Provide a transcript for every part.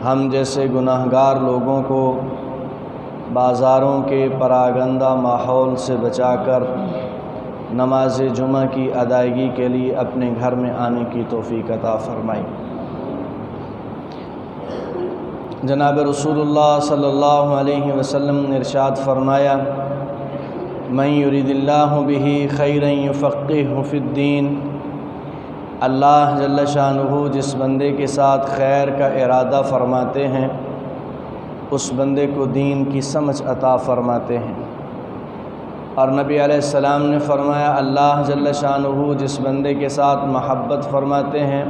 ہم جیسے گناہگار لوگوں کو بازاروں کے پراگندہ ماحول سے بچا کر نماز جمعہ کی ادائیگی کے لیے اپنے گھر میں آنے کی توفیق عطا فرمائی۔ جناب رسول اللہ صلی اللہ علیہ وسلم نے ارشاد فرمایا، من یرید اللہ بہ خیرا یفقہہ فی الدین، اللہ جل شانہ جس بندے کے ساتھ خیر کا ارادہ فرماتے ہیں اس بندے کو دین کی سمجھ عطا فرماتے ہیں۔ اور نبی علیہ السلام نے فرمایا، اللہ جل شانہ جس بندے کے ساتھ محبت فرماتے ہیں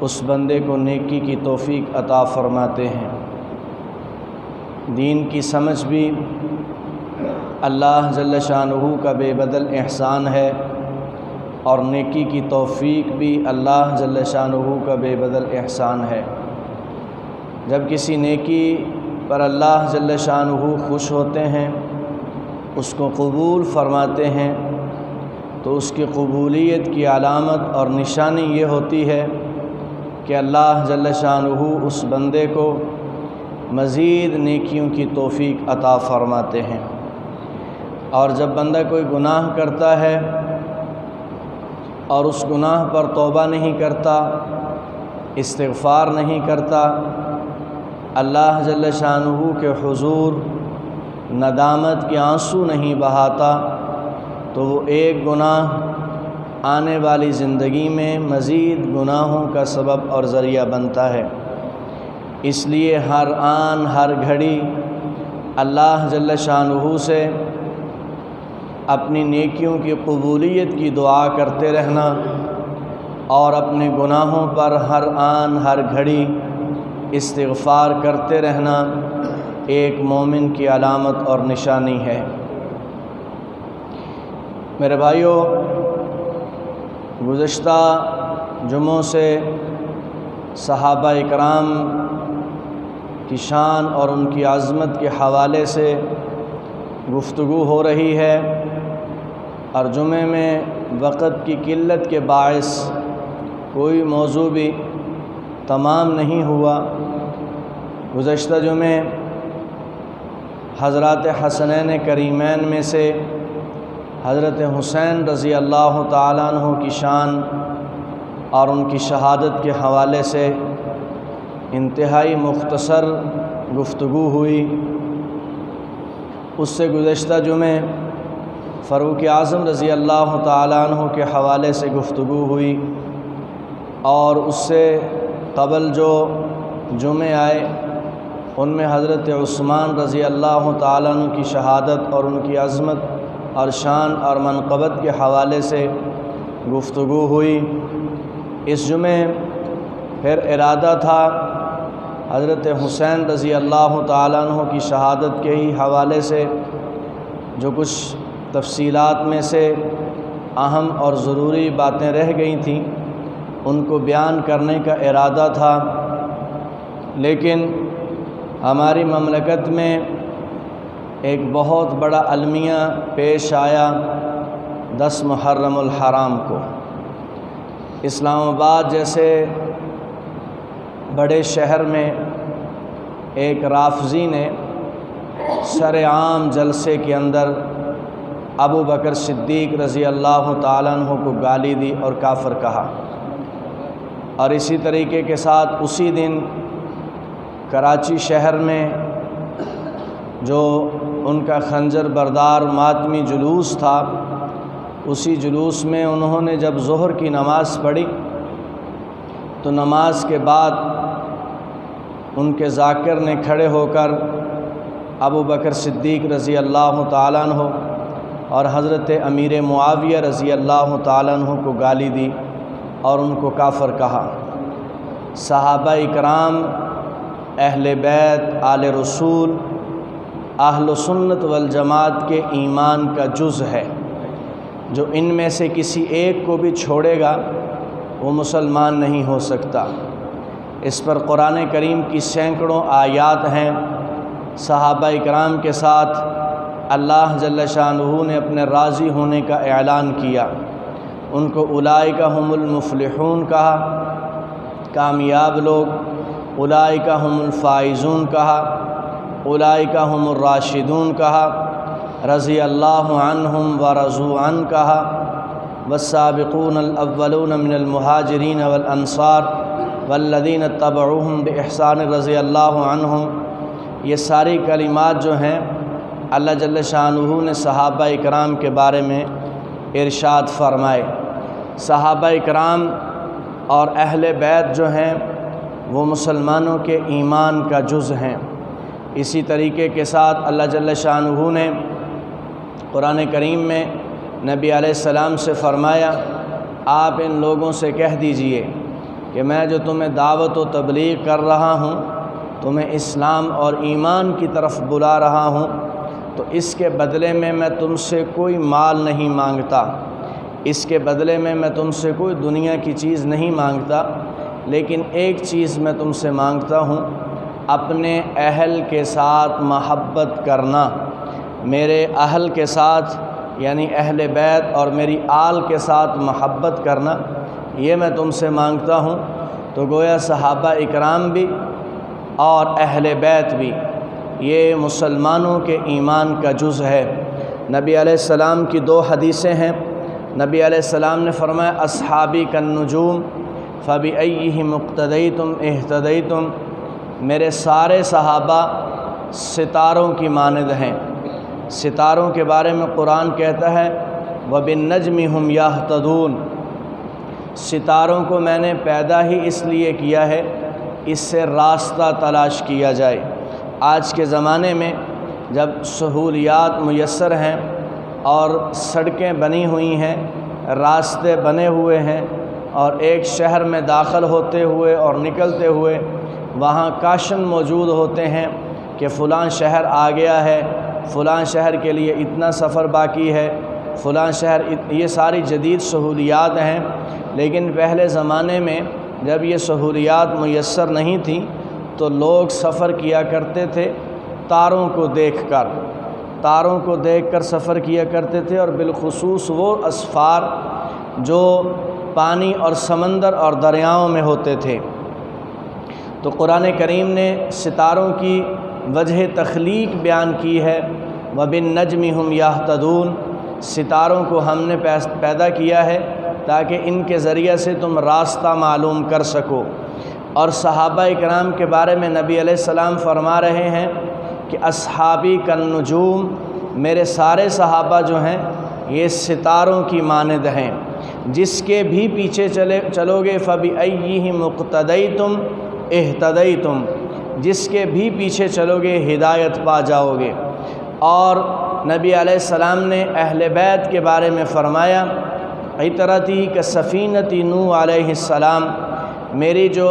اس بندے کو نیکی کی توفیق عطا فرماتے ہیں۔ دین کی سمجھ بھی اللہ جل شانہ کا بے بدل احسان ہے، اور نیکی کی توفیق بھی اللہ جل شانہ کا بے بدل احسان ہے۔ جب کسی نیکی پر اللہ جل شانہ خوش ہوتے ہیں، اس کو قبول فرماتے ہیں، تو اس کی قبولیت کی علامت اور نشانی یہ ہوتی ہے کہ اللہ جل شانہ اس بندے کو مزید نیکیوں کی توفیق عطا فرماتے ہیں۔ اور جب بندہ کوئی گناہ کرتا ہے اور اس گناہ پر توبہ نہیں کرتا، استغفار نہیں کرتا، اللہ جل شانہ کے حضور ندامت کے آنسو نہیں بہاتا، تو وہ ایک گناہ آنے والی زندگی میں مزید گناہوں کا سبب اور ذریعہ بنتا ہے۔ اس لیے ہر آن ہر گھڑی اللہ جل شانہ سے اپنی نیکیوں کی قبولیت کی دعا کرتے رہنا اور اپنے گناہوں پر ہر آن ہر گھڑی استغفار کرتے رہنا ایک مومن کی علامت اور نشانی ہے۔ میرے بھائیو، گزشتہ جمعوں سے صحابہ اکرام کی شان اور ان کی عظمت کے حوالے سے گفتگو ہو رہی ہے، اور جمعے میں وقت کی قلت کے باعث کوئی موضوع بھی تمام نہیں ہوا۔ گزشتہ جمعے حضرات حسنین کریمین میں سے حضرت حسین رضی اللہ تعالیٰ عنہ کی شان اور ان کی شہادت کے حوالے سے انتہائی مختصر گفتگو ہوئی۔ اس سے گزشتہ جمعے فاروق اعظم رضی اللہ تعالیٰ عنہ کے حوالے سے گفتگو ہوئی، اور اس سے قبل جو جمعے آئے ان میں حضرت عثمان رضی اللہ تعالیٰ عنہ کی شہادت اور ان کی عظمت اور شان اور منقبت کے حوالے سے گفتگو ہوئی۔ اس جمعے پھر ارادہ تھا حضرت حسین رضی اللہ تعالیٰ عنہ کی شہادت کے ہی حوالے سے جو کچھ تفصیلات میں سے اہم اور ضروری باتیں رہ گئی تھیں ان کو بیان کرنے کا ارادہ تھا، لیکن ہماری مملکت میں ایک بہت بڑا المیہ پیش آیا 10 محرم الحرام کو۔ اسلام آباد جیسے بڑے شہر میں ایک رافضی نے سر عام جلسے کے اندر ابو بکر صدیق رضی اللہ تعالیٰ عنہ کو گالی دی اور کافر کہا، اور اسی طریقے کے ساتھ اسی دن کراچی شہر میں جو ان کا خنجر بردار ماتمی جلوس تھا، اسی جلوس میں انہوں نے جب ظہر کی نماز پڑھی تو نماز کے بعد ان کے ذاکر نے کھڑے ہو کر ابو بکر صدیق رضی اللہ تعالیٰ عنہ اور حضرت امیر معاویہ رضی اللہ تعالیٰ عنہ کو گالی دی اور ان کو کافر کہا۔ صحابہ اکرام، اہل بیت، آل رسول، اہل سنت والجماعت کے ایمان کا جز ہے۔ جو ان میں سے کسی ایک کو بھی چھوڑے گا وہ مسلمان نہیں ہو سکتا۔ اس پر قرآن کریم کی سینکڑوں آیات ہیں۔ صحابہ اکرام کے ساتھ اللہ جل شانہ نے اپنے راضی ہونے کا اعلان کیا، ان کو اولئک ھم المفلحون کہا، کامیاب لوگ۔ اولئک هم الفائزون کہا، اولئک هم الراشدون کہا، رضی اللہ عنہم ورضوا عنہ کہا، والسابقون الاولون من المہاجرین والانصار والذین اتبعوہم بإحسان رضی اللہ عنہم۔ یہ ساری کلمات جو ہیں اللہ جل شانہ نے صحابہ اکرام کے بارے میں ارشاد فرمائے۔ صحابہ اکرام اور اہل بیت جو ہیں وہ مسلمانوں کے ایمان کا جز ہیں۔ اسی طریقے کے ساتھ اللہ جل شانہ نے قرآن کریم میں نبی علیہ السلام سے فرمایا، آپ ان لوگوں سے کہہ دیجئے کہ میں جو تمہیں دعوت و تبلیغ کر رہا ہوں، تمہیں اسلام اور ایمان کی طرف بلا رہا ہوں، تو اس کے بدلے میں تم سے کوئی مال نہیں مانگتا، اس کے بدلے میں تم سے کوئی دنیا کی چیز نہیں مانگتا، لیکن ایک چیز میں تم سے مانگتا ہوں، اپنے اہل کے ساتھ محبت کرنا، میرے اہل کے ساتھ یعنی اہل بیت اور میری آل کے ساتھ محبت کرنا، یہ میں تم سے مانگتا ہوں۔ تو گویا صحابہ اکرام بھی اور اہل بیت بھی یہ مسلمانوں کے ایمان کا جز ہے۔ نبی علیہ السلام کی 2 حدیثیں ہیں۔ نبی علیہ السلام نے فرمایا، اصحابی کالنجوم فبأیہم اقتدیتم اہتدیتم، میرے سارے صحابہ ستاروں کی مانند ہیں۔ ستاروں کے بارے میں قرآن کہتا ہے، وبالنجم ہم یہتدون، ستاروں کو میں نے پیدا ہی اس لیے کیا ہے اس سے راستہ تلاش کیا جائے۔ آج کے زمانے میں جب سہولیات میسر ہیں اور سڑکیں بنی ہوئی ہیں، راستے بنے ہوئے ہیں، اور ایک شہر میں داخل ہوتے ہوئے اور نکلتے ہوئے وہاں کاشن موجود ہوتے ہیں کہ فلاں شہر آ گیا ہے، فلاں شہر کے لیے اتنا سفر باقی ہے، فلاں شہر، یہ ساری جدید سہولیات ہیں۔ لیکن پہلے زمانے میں جب یہ سہولیات میسر نہیں تھیں تو لوگ سفر کیا کرتے تھے تاروں کو دیکھ کر، تاروں کو دیکھ کر سفر کیا کرتے تھے، اور بالخصوص وہ اسفار جو پانی اور سمندر اور دریاؤں میں ہوتے تھے۔ تو قرآن کریم نے ستاروں کی وجہ تخلیق بیان کی ہے، وبالنجم ہم یہتدون، ستاروں کو ہم نے پیدا کیا ہے تاکہ ان کے ذریعے سے تم راستہ معلوم کر سکو۔ اور صحابہ اکرام کے بارے میں نبی علیہ السلام فرما رہے ہیں کہ اصحابی کالنجوم، میرے سارے صحابہ جو ہیں یہ ستاروں کی مانند ہیں، جس کے بھی پیچھے چلو گے فبأیہم اقتدیتم اہتدیتم، جس کے بھی پیچھے چلو گے ہدایت پا جاؤ گے۔ اور نبی علیہ السلام نے اہل بیت کے بارے میں فرمایا، عطرتی کسفینتی نوح علیہ السلام، میری جو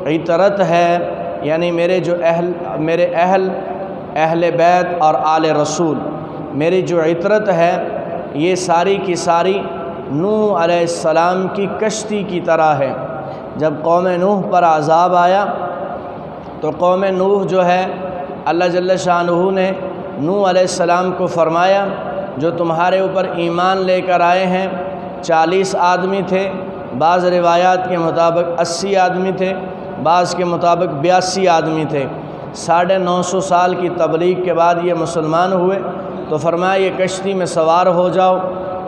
عطرت ہے یعنی میرے اہل بیت اور آل رسول، میری جو عطرت ہے یہ ساری کی ساری نوح علیہ السلام کی کشتی کی طرح ہے۔ جب قوم نوح پر عذاب آیا تو قوم نوح جو ہے، اللہ جل شانہ نے نوح علیہ السلام کو فرمایا، جو تمہارے اوپر ایمان لے کر آئے ہیں 40 آدمی تھے، بعض روایات کے مطابق 80 آدمی تھے، بعض کے مطابق 82 آدمی تھے۔ 950 سال کی تبلیغ کے بعد یہ مسلمان ہوئے، تو فرمایا یہ کشتی میں سوار ہو جاؤ۔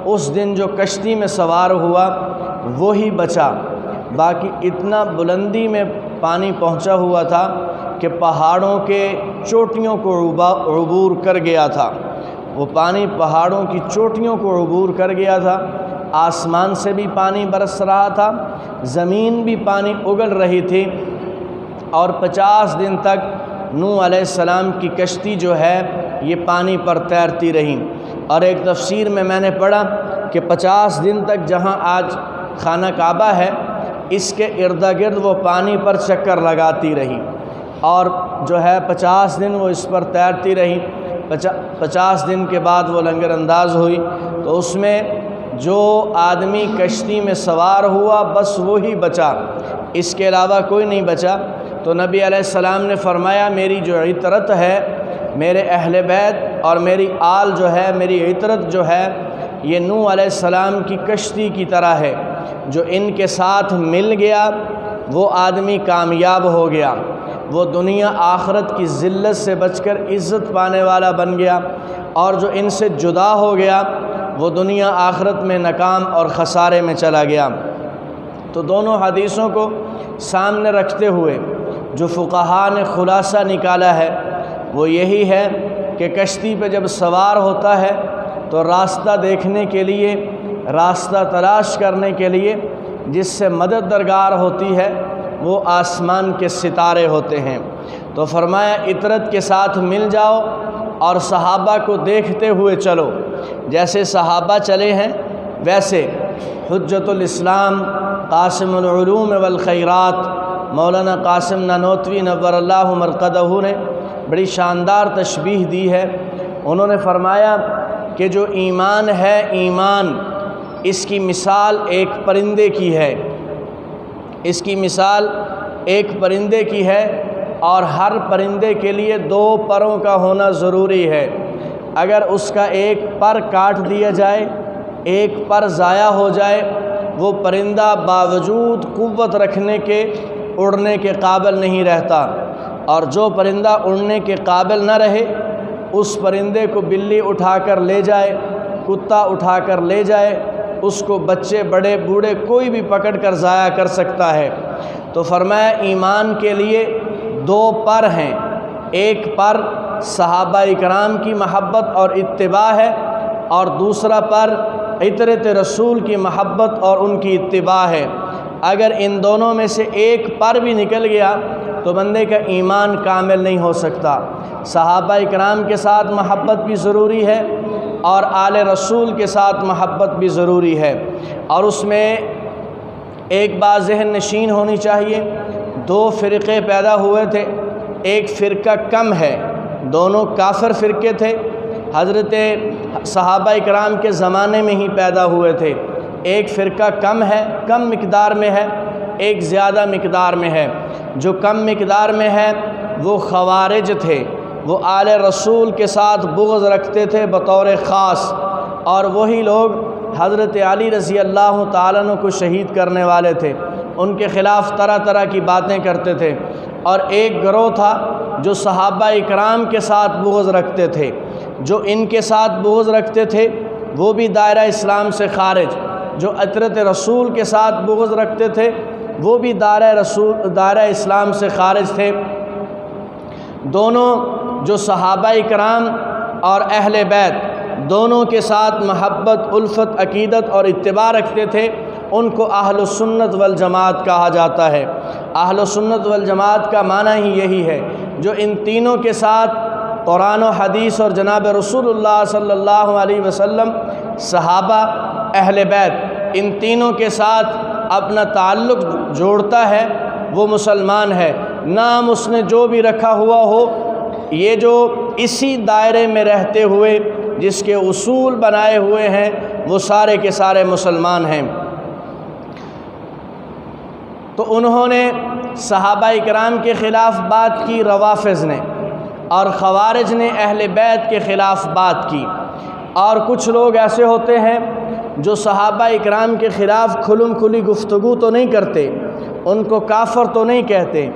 اس دن جو کشتی میں سوار ہوا وہی بچا، باقی اتنا بلندی میں پانی پہنچا ہوا تھا کہ پہاڑوں کے چوٹیوں کو عبور کر گیا تھا، وہ پانی پہاڑوں کی چوٹیوں کو عبور کر گیا تھا، آسمان سے بھی پانی برس رہا تھا، زمین بھی پانی اگل رہی تھی، اور 50 دن تک نوح علیہ السلام کی کشتی جو ہے یہ پانی پر تیرتی رہی۔ اور ایک تفسیر میں نے پڑھا کہ 50 دن تک جہاں آج خانہ کعبہ ہے اس کے ارد گرد وہ پانی پر چکر لگاتی رہی، اور جو ہے 50 دن وہ اس پر تیرتی رہی۔ 50 دن کے بعد وہ لنگر انداز ہوئی، تو اس میں جو آدمی کشتی میں سوار ہوا بس وہی بچا، اس کے علاوہ کوئی نہیں بچا۔ تو نبی علیہ السلام نے فرمایا، میری جو عطرت ہے، میرے اہل بیت اور میری آل جو ہے، میری عطرت جو ہے یہ نوح علیہ السلام کی کشتی کی طرح ہے، جو ان کے ساتھ مل گیا وہ آدمی کامیاب ہو گیا، وہ دنیا آخرت کی ذلت سے بچ کر عزت پانے والا بن گیا، اور جو ان سے جدا ہو گیا وہ دنیا آخرت میں ناکام اور خسارے میں چلا گیا۔ تو دونوں حدیثوں کو سامنے رکھتے ہوئے جو فقہا نے خلاصہ نکالا ہے وہ یہی ہے کہ کشتی پہ جب سوار ہوتا ہے تو راستہ دیکھنے کے لیے، راستہ تلاش کرنے کے لیے جس سے مدد درگار ہوتی ہے وہ آسمان کے ستارے ہوتے ہیں۔ تو فرمایا اطرت کے ساتھ مل جاؤ اور صحابہ کو دیکھتے ہوئے چلو، جیسے صحابہ چلے ہیں ویسے حجت الاسلام قاسم العلوم والخیرات مولانا قاسم نانوتوی نور اللہ مرقدہ نے بڑی شاندار تشبیہ دی ہے۔ انہوں نے فرمایا کہ جو ایمان ہے، ایمان اس کی مثال ایک پرندے کی ہے، اس کی مثال ایک پرندے کی ہے، اور ہر پرندے کے لیے دو پروں کا ہونا ضروری ہے۔ اگر اس کا ایک پر کاٹ دیا جائے، ایک پر ضائع ہو جائے، وہ پرندہ باوجود قوت رکھنے کے اڑنے کے قابل نہیں رہتا، اور جو پرندہ اڑنے کے قابل نہ رہے اس پرندے کو بلی اٹھا کر لے جائے، کتا اٹھا کر لے جائے، اس کو بچے بڑے بوڑھے کوئی بھی پکڑ کر ضائع کر سکتا ہے۔ تو فرمایا ایمان کے لیے دو پر ہیں، ایک پر صحابہ اکرام کی محبت اور اتباع ہے، اور دوسرا پر عطرت رسول کی محبت اور ان کی اتباع ہے۔ اگر ان دونوں میں سے ایک پر بھی نکل گیا تو بندے کا ایمان کامل نہیں ہو سکتا۔ صحابہ اکرام کے ساتھ محبت بھی ضروری ہے اور آل رسول کے ساتھ محبت بھی ضروری ہے، اور اس میں ایک بات ذہن نشین ہونی چاہیے، دو فرقے پیدا ہوئے تھے، ایک فرقہ کم ہے، دونوں کافر فرقے تھے، حضرت صحابہ اکرام کے زمانے میں ہی پیدا ہوئے تھے۔ ایک فرقہ کم ہے، کم مقدار میں ہے، ایک زیادہ مقدار میں ہے۔ جو کم مقدار میں ہے وہ خوارج تھے، وہ آل رسول کے ساتھ بغض رکھتے تھے بطور خاص، اور وہی لوگ حضرت علی رضی اللہ تعالیٰ عنہ کو شہید کرنے والے تھے، ان کے خلاف طرح طرح کی باتیں کرتے تھے۔ اور ایک گروہ تھا جو صحابہ اکرام کے ساتھ بغض رکھتے تھے، جو ان کے ساتھ بغض رکھتے تھے وہ بھی دائرہ اسلام سے خارج، جو عطرت رسول کے ساتھ بغض رکھتے تھے وہ بھی دائرہ اسلام سے خارج تھے۔ دونوں جو صحابہ اکرام اور اہل بیت دونوں کے ساتھ محبت، الفت، عقیدت اور اتباع رکھتے تھے، ان کو اہل السنت والجماعت کہا جاتا ہے۔ اہل السنت والجماعت کا معنی ہی یہی ہے، جو ان تینوں کے ساتھ قرآن و حدیث اور جناب رسول اللہ صلی اللہ علیہ وسلم، صحابہ، اہل بیت، ان تینوں کے ساتھ اپنا تعلق جوڑتا ہے وہ مسلمان ہے۔ نام اس نے جو بھی رکھا ہوا ہو، یہ جو اسی دائرے میں رہتے ہوئے جس کے اصول بنائے ہوئے ہیں وہ سارے کے سارے مسلمان ہیں۔ تو انہوں نے صحابہ اکرام کے خلاف بات کی روافض نے، اور خوارج نے اہل بیت کے خلاف بات کی۔ اور کچھ لوگ ایسے ہوتے ہیں جو صحابہ اکرام کے خلاف کھلم کھلی گفتگو تو نہیں کرتے، ان کو کافر تو نہیں کہتے،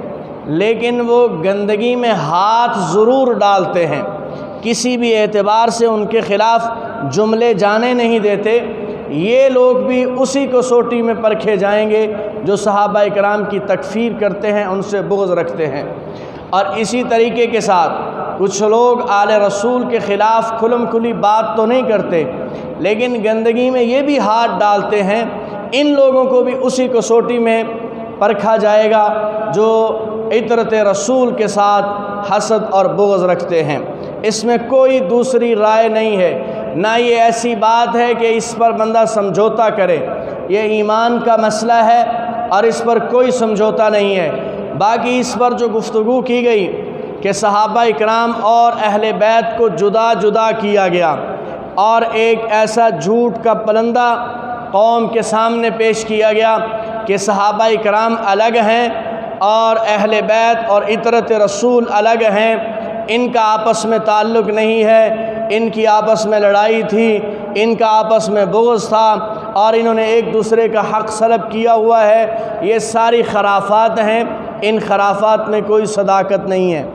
لیکن وہ گندگی میں ہاتھ ضرور ڈالتے ہیں، کسی بھی اعتبار سے ان کے خلاف جملے جانے نہیں دیتے۔ یہ لوگ بھی اسی کسوٹی میں پرکھے جائیں گے جو صحابہ اکرام کی تکفیر کرتے ہیں، ان سے بغض رکھتے ہیں۔ اور اسی طریقے کے ساتھ کچھ لوگ آل رسول کے خلاف کھلم کھلی بات تو نہیں کرتے، لیکن گندگی میں یہ بھی ہاتھ ڈالتے ہیں، ان لوگوں کو بھی اسی کسوٹی میں پرکھا جائے گا جو عطرت رسول کے ساتھ حسد اور بغض رکھتے ہیں۔ اس میں کوئی دوسری رائے نہیں ہے، نہ یہ ایسی بات ہے کہ اس پر بندہ سمجھوتا کرے، یہ ایمان کا مسئلہ ہے اور اس پر کوئی سمجھوتا نہیں ہے۔ باقی اس پر جو گفتگو کی گئی کہ صحابہ اکرام اور اہل بیت کو جدا جدا کیا گیا، اور ایک ایسا جھوٹ کا پلندہ قوم کے سامنے پیش کیا گیا کہ صحابہ اکرام الگ ہیں اور اہل بیت اور عطرت رسول الگ ہیں، ان کا آپس میں تعلق نہیں ہے، ان کی آپس میں لڑائی تھی، ان کا آپس میں بغض تھا، اور انہوں نے ایک دوسرے کا حق سلب کیا ہوا ہے، یہ ساری خرافات ہیں، ان خرافات میں کوئی صداقت نہیں ہے۔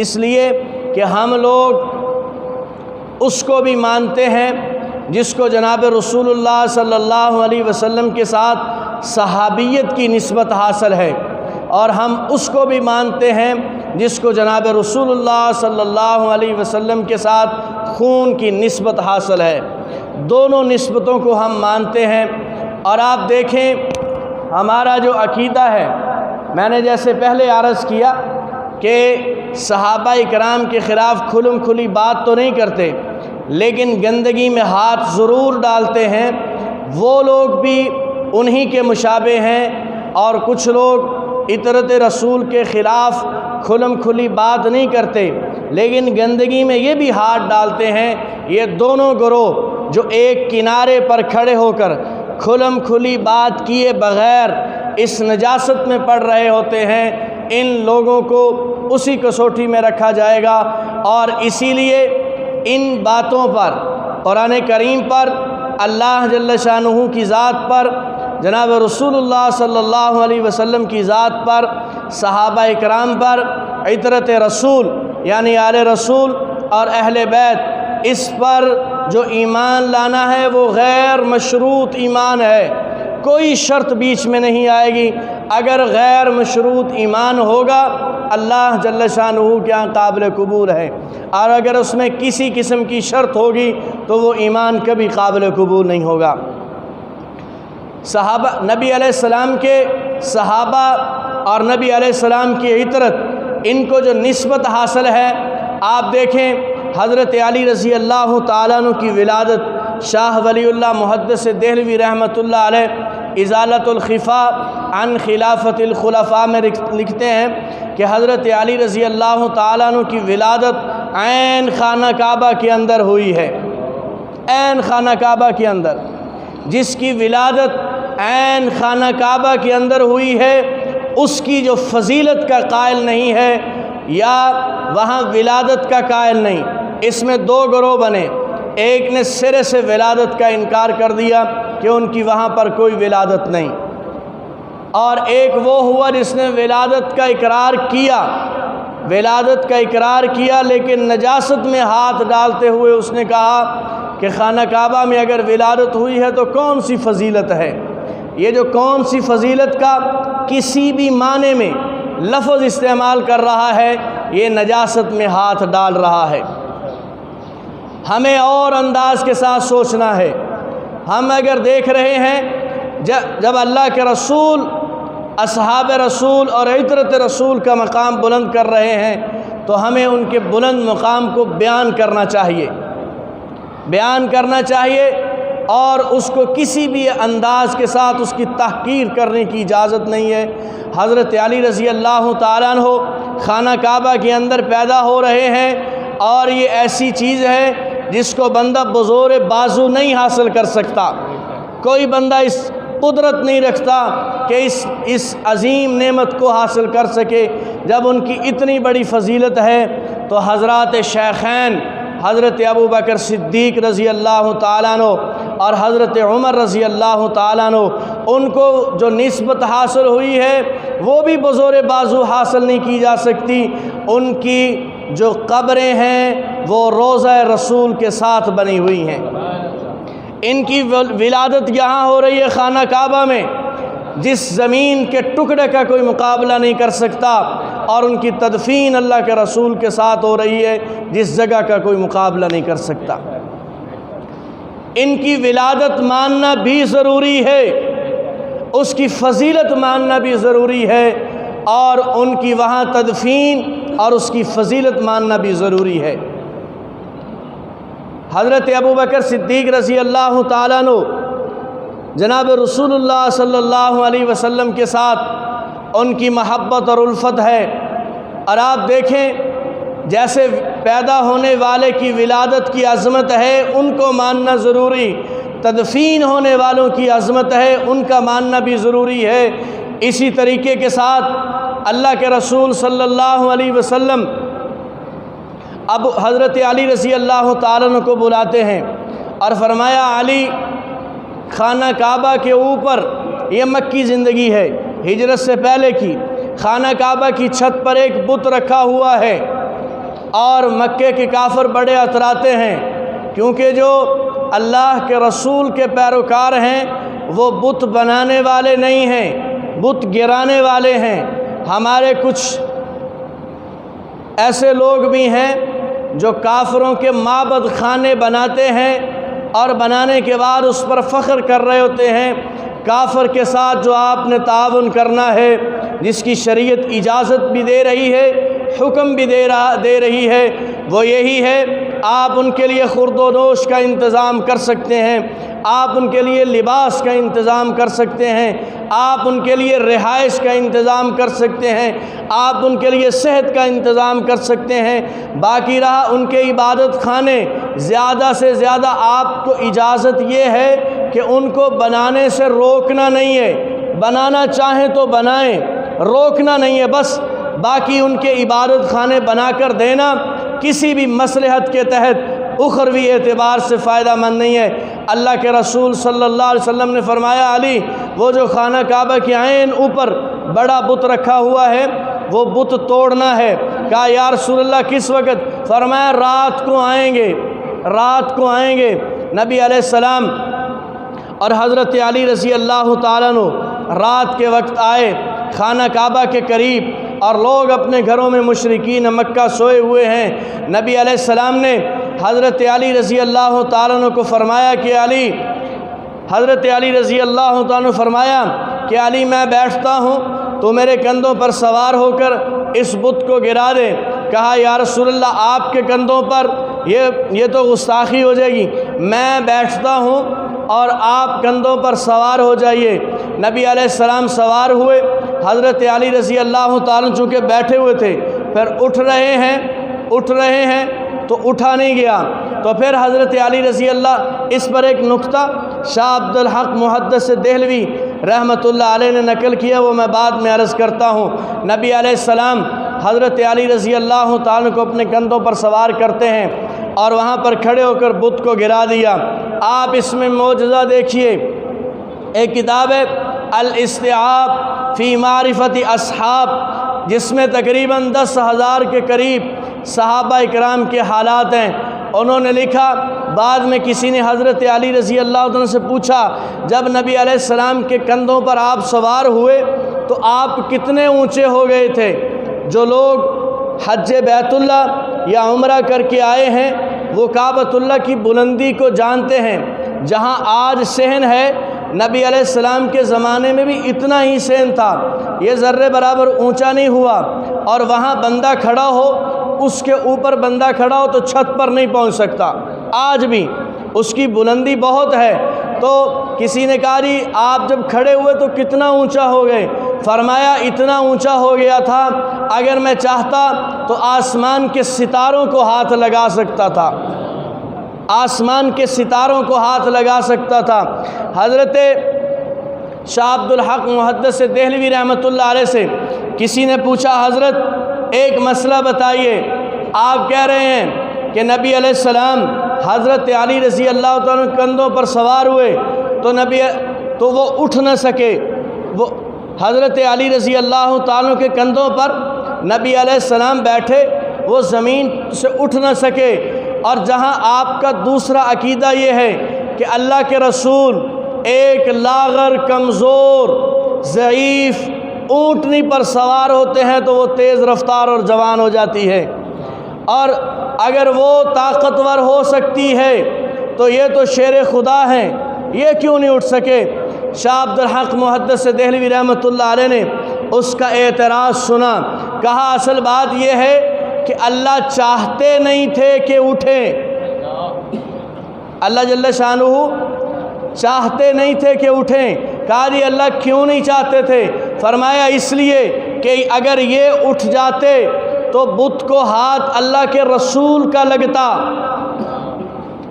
اس لیے کہ ہم لوگ اس کو بھی مانتے ہیں جس کو جناب رسول اللہ صلی اللہ علیہ وسلم کے ساتھ صحابیت کی نسبت حاصل ہے، اور ہم اس کو بھی مانتے ہیں جس کو جناب رسول اللہ صلی اللہ علیہ وسلم کے ساتھ خون کی نسبت حاصل ہے۔ دونوں نسبتوں کو ہم مانتے ہیں۔ اور آپ دیکھیں ہمارا جو عقیدہ ہے، میں نے جیسے پہلے عرض کیا کہ صحابہ کرام کے خلاف کھلم کھلی بات تو نہیں کرتے، لیکن گندگی میں ہاتھ ضرور ڈالتے ہیں۔ وہ لوگ بھی انہی کے مشابہ ہیں، اور کچھ لوگ اطرت رسول کے خلاف کھلم کھلی بات نہیں کرتے لیکن گندگی میں یہ بھی ہاتھ ڈالتے ہیں۔ یہ دونوں گروہ جو ایک کنارے پر کھڑے ہو کر کھلم کھلی بات کیے بغیر اس نجاست میں پڑ رہے ہوتے ہیں، ان لوگوں کو اسی کسوٹی میں رکھا جائے گا۔ اور اسی لیے ان باتوں پر، قرآن کریم پر، اللہ جل شانہ کی ذات پر، جناب رسول اللہ صلی اللہ علیہ وسلم کی ذات پر، صحابہ کرام پر، عطرت رسول یعنی آل رسول اور اہل بیت، اس پر جو ایمان لانا ہے وہ غیر مشروط ایمان ہے، کوئی شرط بیچ میں نہیں آئے گی۔ اگر غیر مشروط ایمان ہوگا اللہ جل شانہ کے یہاں قابل قبول ہے، اور اگر اس میں کسی قسم کی شرط ہوگی تو وہ ایمان کبھی قابل قبول نہیں ہوگا۔ صحابہ، نبی علیہ السلام کے صحابہ اور نبی علیہ السلام کی عطرت، ان کو جو نسبت حاصل ہے، آپ دیکھیں حضرت علی رضی اللہ تعالیٰ عنہ کی ولادت، شاہ ولی اللہ محدث دہلوی رحمۃ اللہ علیہ ازالۃ الخفا عن خلافت الخلفاء میں لکھتے ہیں کہ حضرت علی رضی اللہ تعالیٰ عنہ کی ولادت عین خانہ کعبہ کے اندر ہوئی ہے، عین خانہ کعبہ کے اندر۔ جس کی ولادت عین خانہ کعبہ کے اندر ہوئی ہے اس کی جو فضیلت کا قائل نہیں ہے یا وہاں ولادت کا قائل نہیں، اس میں دو گروہ بنے۔ ایک نے سرے سے ولادت کا انکار کر دیا کہ ان کی وہاں پر کوئی ولادت نہیں، اور ایک وہ ہوا جس نے ولادت کا اقرار کیا، ولادت کا اقرار کیا لیکن نجاست میں ہاتھ ڈالتے ہوئے اس نے کہا کہ خانہ کعبہ میں اگر ولادت ہوئی ہے تو کون سی فضیلت ہے۔ یہ جو کون سی فضیلت کا کسی بھی معنی میں لفظ استعمال کر رہا ہے، یہ نجاست میں ہاتھ ڈال رہا ہے۔ ہمیں اور انداز کے ساتھ سوچنا ہے۔ ہم اگر دیکھ رہے ہیں جب اللہ کے رسول، اصحاب رسول اور عطرت رسول کا مقام بلند کر رہے ہیں تو ہمیں ان کے بلند مقام کو بیان کرنا چاہیے، بیان کرنا چاہیے، اور اس کو کسی بھی انداز کے ساتھ اس کی تحقیر کرنے کی اجازت نہیں ہے۔ حضرت علی رضی اللہ تعالیٰ عنہ خانہ کعبہ کے اندر پیدا ہو رہے ہیں، اور یہ ایسی چیز ہے جس کو بندہ بزور بازو نہیں حاصل کر سکتا۔ کوئی بندہ اس قدرت نہیں رکھتا کہ اس عظیم نعمت کو حاصل کر سکے۔ جب ان کی اتنی بڑی فضیلت ہے تو حضرات شیخین، حضرت ابو بکر صدیق رضی اللہ تعالیٰ عنہ اور حضرت عمر رضی اللہ تعالیٰ عنہ، ان کو جو نسبت حاصل ہوئی ہے وہ بھی بزور بازو حاصل نہیں کی جا سکتی۔ ان کی جو قبریں ہیں وہ روضہ رسول کے ساتھ بنی ہوئی ہیں۔ ان کی ولادت یہاں ہو رہی ہے خانہ کعبہ میں، جس زمین کے ٹکڑے کا کوئی مقابلہ نہیں کر سکتا، اور ان کی تدفین اللہ کے رسول کے ساتھ ہو رہی ہے جس جگہ کا کوئی مقابلہ نہیں کر سکتا۔ ان کی ولادت ماننا بھی ضروری ہے، اس کی فضیلت ماننا بھی ضروری ہے، اور ان کی وہاں تدفین اور اس کی فضیلت ماننا بھی ضروری ہے۔ حضرت ابو بکر صدیق رضی اللہ تعالیٰ عنہ جناب رسول اللہ صلی اللہ علیہ وسلم کے ساتھ ان کی محبت اور الفت ہے، اور آپ دیکھیں جیسے پیدا ہونے والے کی ولادت کی عظمت ہے ان کو ماننا ضروری، تدفین ہونے والوں کی عظمت ہے ان کا ماننا بھی ضروری ہے۔ اسی طریقے کے ساتھ اللہ کے رسول صلی اللہ علیہ وسلم اب حضرت علی رضی اللہ تعالیٰ عنہ کو بلاتے ہیں اور فرمایا، علی خانہ کعبہ کے اوپر، یہ مکی زندگی ہے ہجرت سے پہلے کی، خانہ کعبہ کی چھت پر ایک بت رکھا ہوا ہے، اور مکے کے کافر بڑے اتراتے ہیں کیونکہ جو اللہ کے رسول کے پیروکار ہیں وہ بت بنانے والے نہیں ہیں، بت گرانے والے ہیں۔ ہمارے کچھ ایسے لوگ بھی ہیں جو کافروں کے معبد خانے بناتے ہیں اور بنانے کے بعد اس پر فخر کر رہے ہوتے ہیں۔ کافر کے ساتھ جو آپ نے تعاون کرنا ہے، جس کی شریعت اجازت بھی دے رہی ہے، حکم بھی دے رہی ہے، وہ یہی ہے آپ ان کے لیے خورد و نوش کا انتظام کر سکتے ہیں، آپ ان کے لیے لباس کا انتظام کر سکتے ہیں، آپ ان کے لیے رہائش کا انتظام کر سکتے ہیں، آپ ان کے لیے صحت کا انتظام کر سکتے ہیں۔ باقی رہا ان کے عبادت خانے، زیادہ سے زیادہ آپ کو اجازت یہ ہے کہ ان کو بنانے سے روکنا نہیں ہے، بنانا چاہیں تو بنائیں، روکنا نہیں ہے بس۔ باقی ان کے عبادت خانے بنا کر دینا کسی بھی مصلحت کے تحت اخروی اعتبار سے فائدہ مند نہیں ہے۔ اللہ کے رسول صلی اللہ علیہ وسلم نے فرمایا، علی وہ جو خانہ کعبہ کی عین اوپر بڑا بت رکھا ہوا ہے وہ بت توڑنا ہے۔ کہا یا رسول اللہ کس وقت؟ فرمایا رات کو آئیں گے، رات کو آئیں گے۔ نبی علیہ السلام اور حضرت علی رضی اللہ تعالیٰ عنہ رات کے وقت آئے خانہ کعبہ کے قریب، اور لوگ اپنے گھروں میں مشرکین مکہ سوئے ہوئے ہیں۔ نبی علیہ السلام نے حضرت علی رضی اللہ تعالیٰ عنہ کو فرمایا کہ علی، حضرت علی رضی اللہ تعالیٰ عنہ فرمایا کہ علی میں بیٹھتا ہوں تو میرے کندھوں پر سوار ہو کر اس بت کو گرا دے۔ کہا یا رسول اللہ آپ کے کندھوں پر یہ تو گستاخی ہو جائے گی، میں بیٹھتا ہوں اور آپ کندھوں پر سوار ہو جائیے۔ نبی علیہ السلام سوار ہوئے، حضرت علی رضی اللہ تعالیٰ چونکہ بیٹھے ہوئے تھے، پھر اٹھ رہے ہیں تو اٹھا نہیں گیا، تو پھر حضرت علی رضی اللہ، اس پر ایک نقطہ شاہ عبد الحق محدث دہلوی رحمۃ اللہ علیہ نے نقل کیا، وہ میں بعد میں عرض کرتا ہوں۔ نبی علیہ السلام حضرت علی رضی اللہ تعالیٰ کو اپنے کندھوں پر سوار کرتے ہیں اور وہاں پر کھڑے ہو کر بت کو گرا دیا۔ آپ اس میں معجزہ دیکھیے، ایک کتاب ہے الاستیعاب فی معرفت اصحاب، جس میں تقریباً 10,000 کے قریب صحابہ اکرام کے حالات ہیں۔ انہوں نے لکھا، بعد میں کسی نے حضرت علی رضی اللہ عنہ سے پوچھا جب نبی علیہ السلام کے کندھوں پر آپ سوار ہوئے تو آپ کتنے اونچے ہو گئے تھے؟ جو لوگ حج بیت اللہ یا عمرہ کر کے آئے ہیں وہ کعبۃ اللہ کی بلندی کو جانتے ہیں۔ جہاں آج صحن ہے، نبی علیہ السلام کے زمانے میں بھی اتنا ہی صحن تھا، یہ ذرے برابر اونچا نہیں ہوا، اور وہاں بندہ کھڑا ہو، اس کے اوپر بندہ کھڑا ہو تو چھت پر نہیں پہنچ سکتا، آج بھی اس کی بلندی بہت ہے۔ تو کسی نے کہا جی آپ جب کھڑے ہوئے تو کتنا اونچا ہو گئے؟ فرمایا اتنا اونچا ہو گیا تھا اگر میں چاہتا تو آسمان کے ستاروں کو ہاتھ لگا سکتا تھا، آسمان کے ستاروں کو ہاتھ لگا سکتا تھا۔ حضرت شاہ عبد الحق محدث دہلوی رحمۃ اللہ علیہ سے کسی نے پوچھا حضرت ایک مسئلہ بتائیے، آپ کہہ رہے ہیں کہ نبی علیہ السلام حضرت علی رضی اللہ تعالیٰ کندھوں پر سوار ہوئے تو وہ اٹھ نہ سکے، وہ حضرت علی رضی اللہ تعالیٰ کے کندھوں پر نبی علیہ السلام بیٹھے، وہ زمین سے اٹھ نہ سکے۔ اور جہاں آپ کا دوسرا عقیدہ یہ ہے کہ اللہ کے رسول ایک لاغر، کمزور، ضعیف اونٹنی پر سوار ہوتے ہیں تو وہ تیز رفتار اور جوان ہو جاتی ہے، اور اگر وہ طاقتور ہو سکتی ہے تو یہ تو شیر خدا ہیں، یہ کیوں نہیں اٹھ سکے؟ شاہ عبد الحق محدث دہلوی رحمۃ اللہ علیہ نے اس کا اعتراض سنا، کہا اصل بات یہ ہے کہ اللہ چاہتے نہیں تھے کہ اٹھیں، اللہ جل شانہ چاہتے نہیں تھے کہ اٹھیں۔ کہا جی اللہ کیوں نہیں چاہتے تھے؟ فرمایا اس لیے کہ اگر یہ اٹھ جاتے تو بت کو ہاتھ اللہ کے رسول کا لگتا،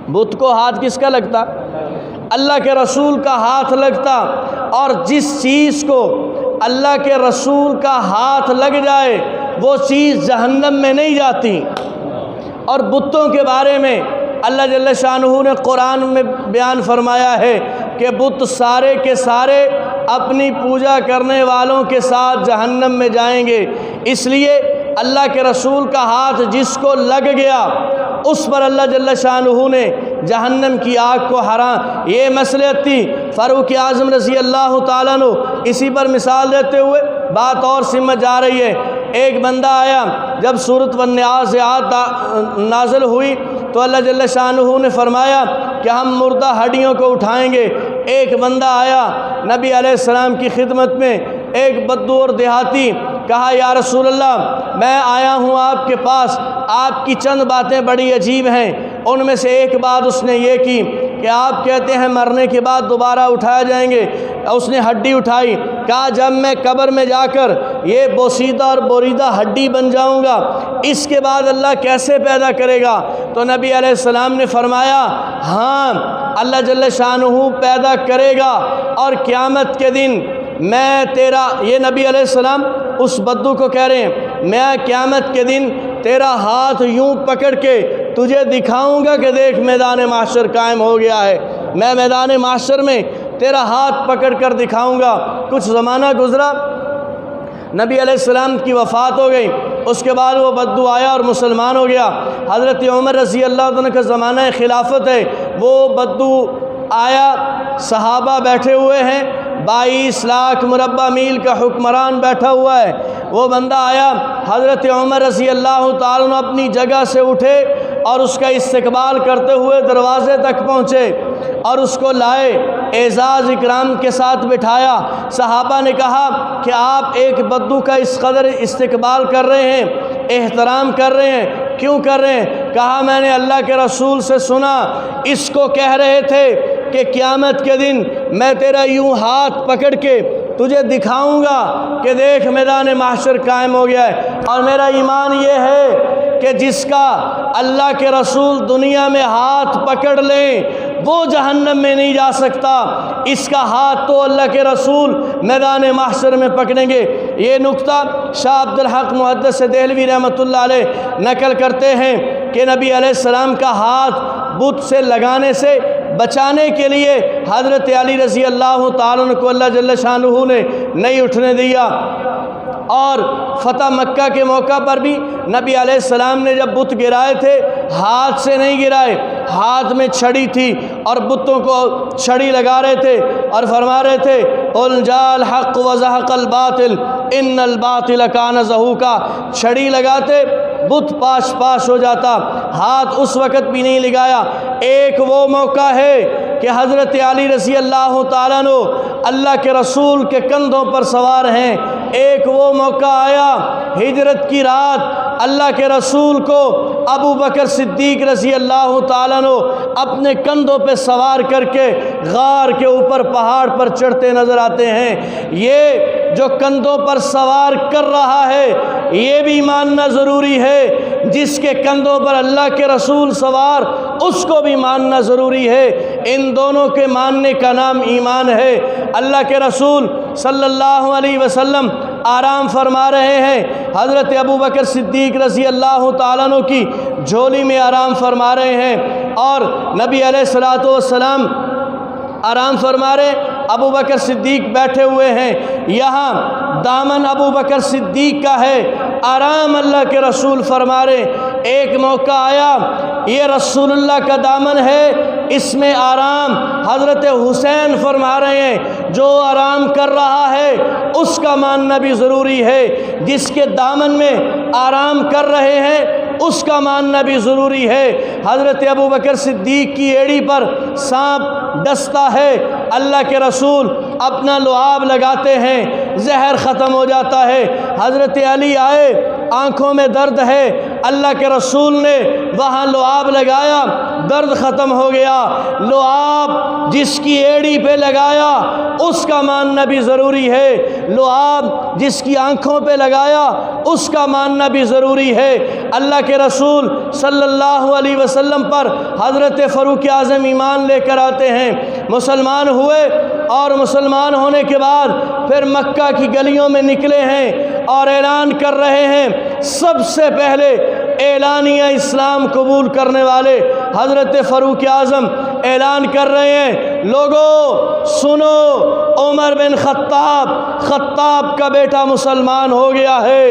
بت کو ہاتھ کس کا لگتا؟ اللہ کے رسول کا ہاتھ لگتا، اور جس چیز کو اللہ کے رسول کا ہاتھ لگ جائے وہ چیز جہنم میں نہیں جاتی۔ اور بتوں کے بارے میں اللہ جل شانہ نے قرآن میں بیان فرمایا ہے کہ بت سارے کے سارے اپنی پوجا کرنے والوں کے ساتھ جہنم میں جائیں گے، اس لیے اللہ کے رسول کا ہاتھ جس کو لگ گیا اس پر اللہ جل شانہ نے جہنم کی آگ کو حرام، یہ مصلحت تھی۔ فاروق اعظم رضی اللہ تعالیٰ عنہ اسی پر مثال دیتے ہوئے بات اور سمجھ جا رہی ہے۔ ایک بندہ آیا، جب سورۃ والنازعات نازل ہوئی تو اللہ جل شانہ نے فرمایا کہ ہم مردہ ہڈیوں کو اٹھائیں گے۔ ایک بندہ آیا نبی علیہ السلام کی خدمت میں، ایک بدو اور دیہاتی، کہا یا رسول اللہ میں آیا ہوں آپ کے پاس، آپ کی چند باتیں بڑی عجیب ہیں۔ ان میں سے ایک بات اس نے یہ کی کہ آپ کہتے ہیں مرنے کے بعد دوبارہ اٹھائے جائیں گے۔ اس نے ہڈی اٹھائی، کہا جب میں قبر میں جا کر یہ بوسیدہ اور بوریدہ ہڈی بن جاؤں گا، اس کے بعد اللہ کیسے پیدا کرے گا؟ تو نبی علیہ السلام نے فرمایا ہاں اللہ جل شانہ پیدا کرے گا، اور قیامت کے دن میں تیرا، یہ نبی علیہ السلام اس بدو کو کہہ رہے ہیں، میں قیامت کے دن تیرا ہاتھ یوں پکڑ کے تجھے دکھاؤں گا کہ دیکھ میدان محشر قائم ہو گیا ہے، میں میدان محشر میں تیرا ہاتھ پکڑ کر دکھاؤں گا۔ کچھ زمانہ گزرا، نبی علیہ السلام کی وفات ہو گئی، اس کے بعد وہ بدو آیا اور مسلمان ہو گیا۔ حضرت عمر رضی اللہ عنہ کا زمانہ خلافت ہے، وہ بدو آیا، صحابہ بیٹھے ہوئے ہیں، 22 لاکھ مربع میل کا حکمران بیٹھا ہوا ہے۔ وہ بندہ آیا، حضرت عمر رضی اللہ تعالیٰ عنہ اپنی جگہ سے اٹھے اور اس کا استقبال کرتے ہوئے دروازے تک پہنچے اور اس کو لائے، اعزاز اکرام کے ساتھ بٹھایا۔ صحابہ نے کہا کہ آپ ایک بدو کا اس قدر استقبال کر رہے ہیں، احترام کر رہے ہیں، کیوں کر رہے ہیں؟ کہا میں نے اللہ کے رسول سے سنا، اس کو کہہ رہے تھے کہ قیامت کے دن میں تیرا یوں ہاتھ پکڑ کے تجھے دکھاؤں گا کہ دیکھ میدان محشر قائم ہو گیا ہے۔ اور میرا ایمان یہ ہے کہ جس کا اللہ کے رسول دنیا میں ہاتھ پکڑ لیں وہ جہنم میں نہیں جا سکتا، اس کا ہاتھ تو اللہ کے رسول میدان محشر میں پکڑیں گے۔ یہ نقطہ شاہ عبد الحق محدث دہلوی رحمۃ اللہ علیہ نقل کرتے ہیں کہ نبی علیہ السلام کا ہاتھ بت سے لگانے سے بچانے کے لیے حضرت علی رضی اللہ تعالیٰ عنہ کو اللہ جل شانہ نے نہیں اٹھنے دیا۔ اور فتح مکہ کے موقع پر بھی نبی علیہ السلام نے جب بت گرائے تھے ہاتھ سے نہیں گرائے، ہاتھ میں چھڑی تھی اور بتوں کو چھڑی لگا رہے تھے اور فرما رہے تھے قل جاء الحق وزهق الباطل ان الباطل کان زہوقا، چھڑی لگاتے بت پاش پاش ہو جاتا، ہاتھ اس وقت بھی نہیں لگایا۔ ایک وہ موقع ہے کہ حضرت علی رضی اللہ تعالیٰ عنہ اللہ کے رسول کے کندھوں پر سوار ہیں۔ ایک وہ موقع آیا ہجرت کی رات، اللہ کے رسول کو ابو بکر صدیق رضی اللہ تعالیٰ عنہ اپنے کندھوں پہ سوار کر کے غار کے اوپر پہاڑ پر چڑھتے نظر آتے ہیں۔ یہ جو کندھوں پر سوار کر رہا ہے یہ بھی ماننا ضروری ہے، جس کے کندھوں پر اللہ کے رسول سوار اس کو بھی ماننا ضروری ہے۔ ان دونوں کے ماننے کا نام ایمان ہے۔ اللہ کے رسول صلی اللہ علیہ وسلم آرام فرما رہے ہیں، حضرت ابو بکر صدیق رضی اللہ تعالیٰ عنہ کی جھولی میں آرام فرما رہے ہیں، اور نبی علیہ الصلوۃ والسلام آرام فرما رہے، ابو بکر صدیق بیٹھے ہوئے ہیں۔ یہاں دامن ابو بکر صدیق کا ہے، آرام اللہ کے رسول فرما رہے۔ ایک موقع آیا یہ رسول اللہ کا دامن ہے، اس میں آرام حضرت حسین فرما رہے ہیں، جو آرام کر رہا ہے اس کا ماننا بھی ضروری ہے، جس کے دامن میں آرام کر رہے ہیں اس کا ماننا بھی ضروری ہے۔ حضرت ابو بکر صدیق کی ایڑی پر سانپ ڈستا ہے، اللہ کے رسول اپنا لعاب لگاتے ہیں، زہر ختم ہو جاتا ہے۔ حضرت علی آئے، آنکھوں میں درد ہے، اللہ کے رسول نے وہاں لعاب لگایا، درد ختم ہو گیا۔ لعاب جس کی ایڑی پہ لگایا اس کا ماننا بھی ضروری ہے، لعاب جس کی آنکھوں پہ لگایا اس کا ماننا بھی ضروری ہے۔ اللہ کے رسول صلی اللہ علیہ وسلم پر حضرت فاروق اعظم ایمان لے کر آتے ہیں، مسلمان ہوئے، اور مسلمان ہونے کے بعد پھر مکہ کی گلیوں میں نکلے ہیں اور اعلان کر رہے ہیں۔ سب سے پہلے اعلانیہ اسلام قبول کرنے والے حضرت فاروق اعظم اعلان کر رہے ہیں، لوگو سنو، عمر بن خطاب کا بیٹا مسلمان ہو گیا ہے،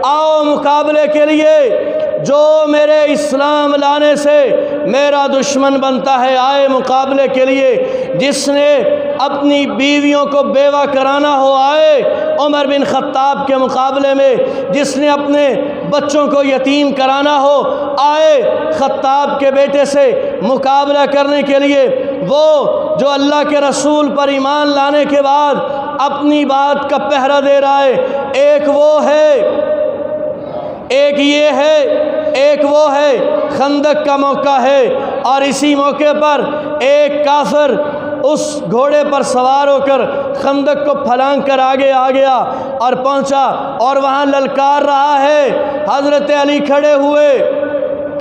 آؤ مقابلے کے لیے، جو میرے اسلام لانے سے میرا دشمن بنتا ہے آئے مقابلے کے لیے، جس نے اپنی بیویوں کو بیوہ کرانا ہو آئے عمر بن خطاب کے مقابلے میں، جس نے اپنے بچوں کو یتیم کرانا ہو آئے خطاب کے بیٹے سے مقابلہ کرنے کے لیے۔ وہ جو اللہ کے رسول پر ایمان لانے کے بعد اپنی بات کا پہرا دے رہا ہے، ایک وہ ہے، ایک یہ ہے، ایک وہ ہے، خندق کا موقع ہے، اور اسی موقع پر ایک کافر اس گھوڑے پر سوار ہو کر خندق کو پھلانگ کر آگے آ گیا اور پہنچا، اور وہاں للکار رہا ہے۔ حضرت علی کھڑے ہوئے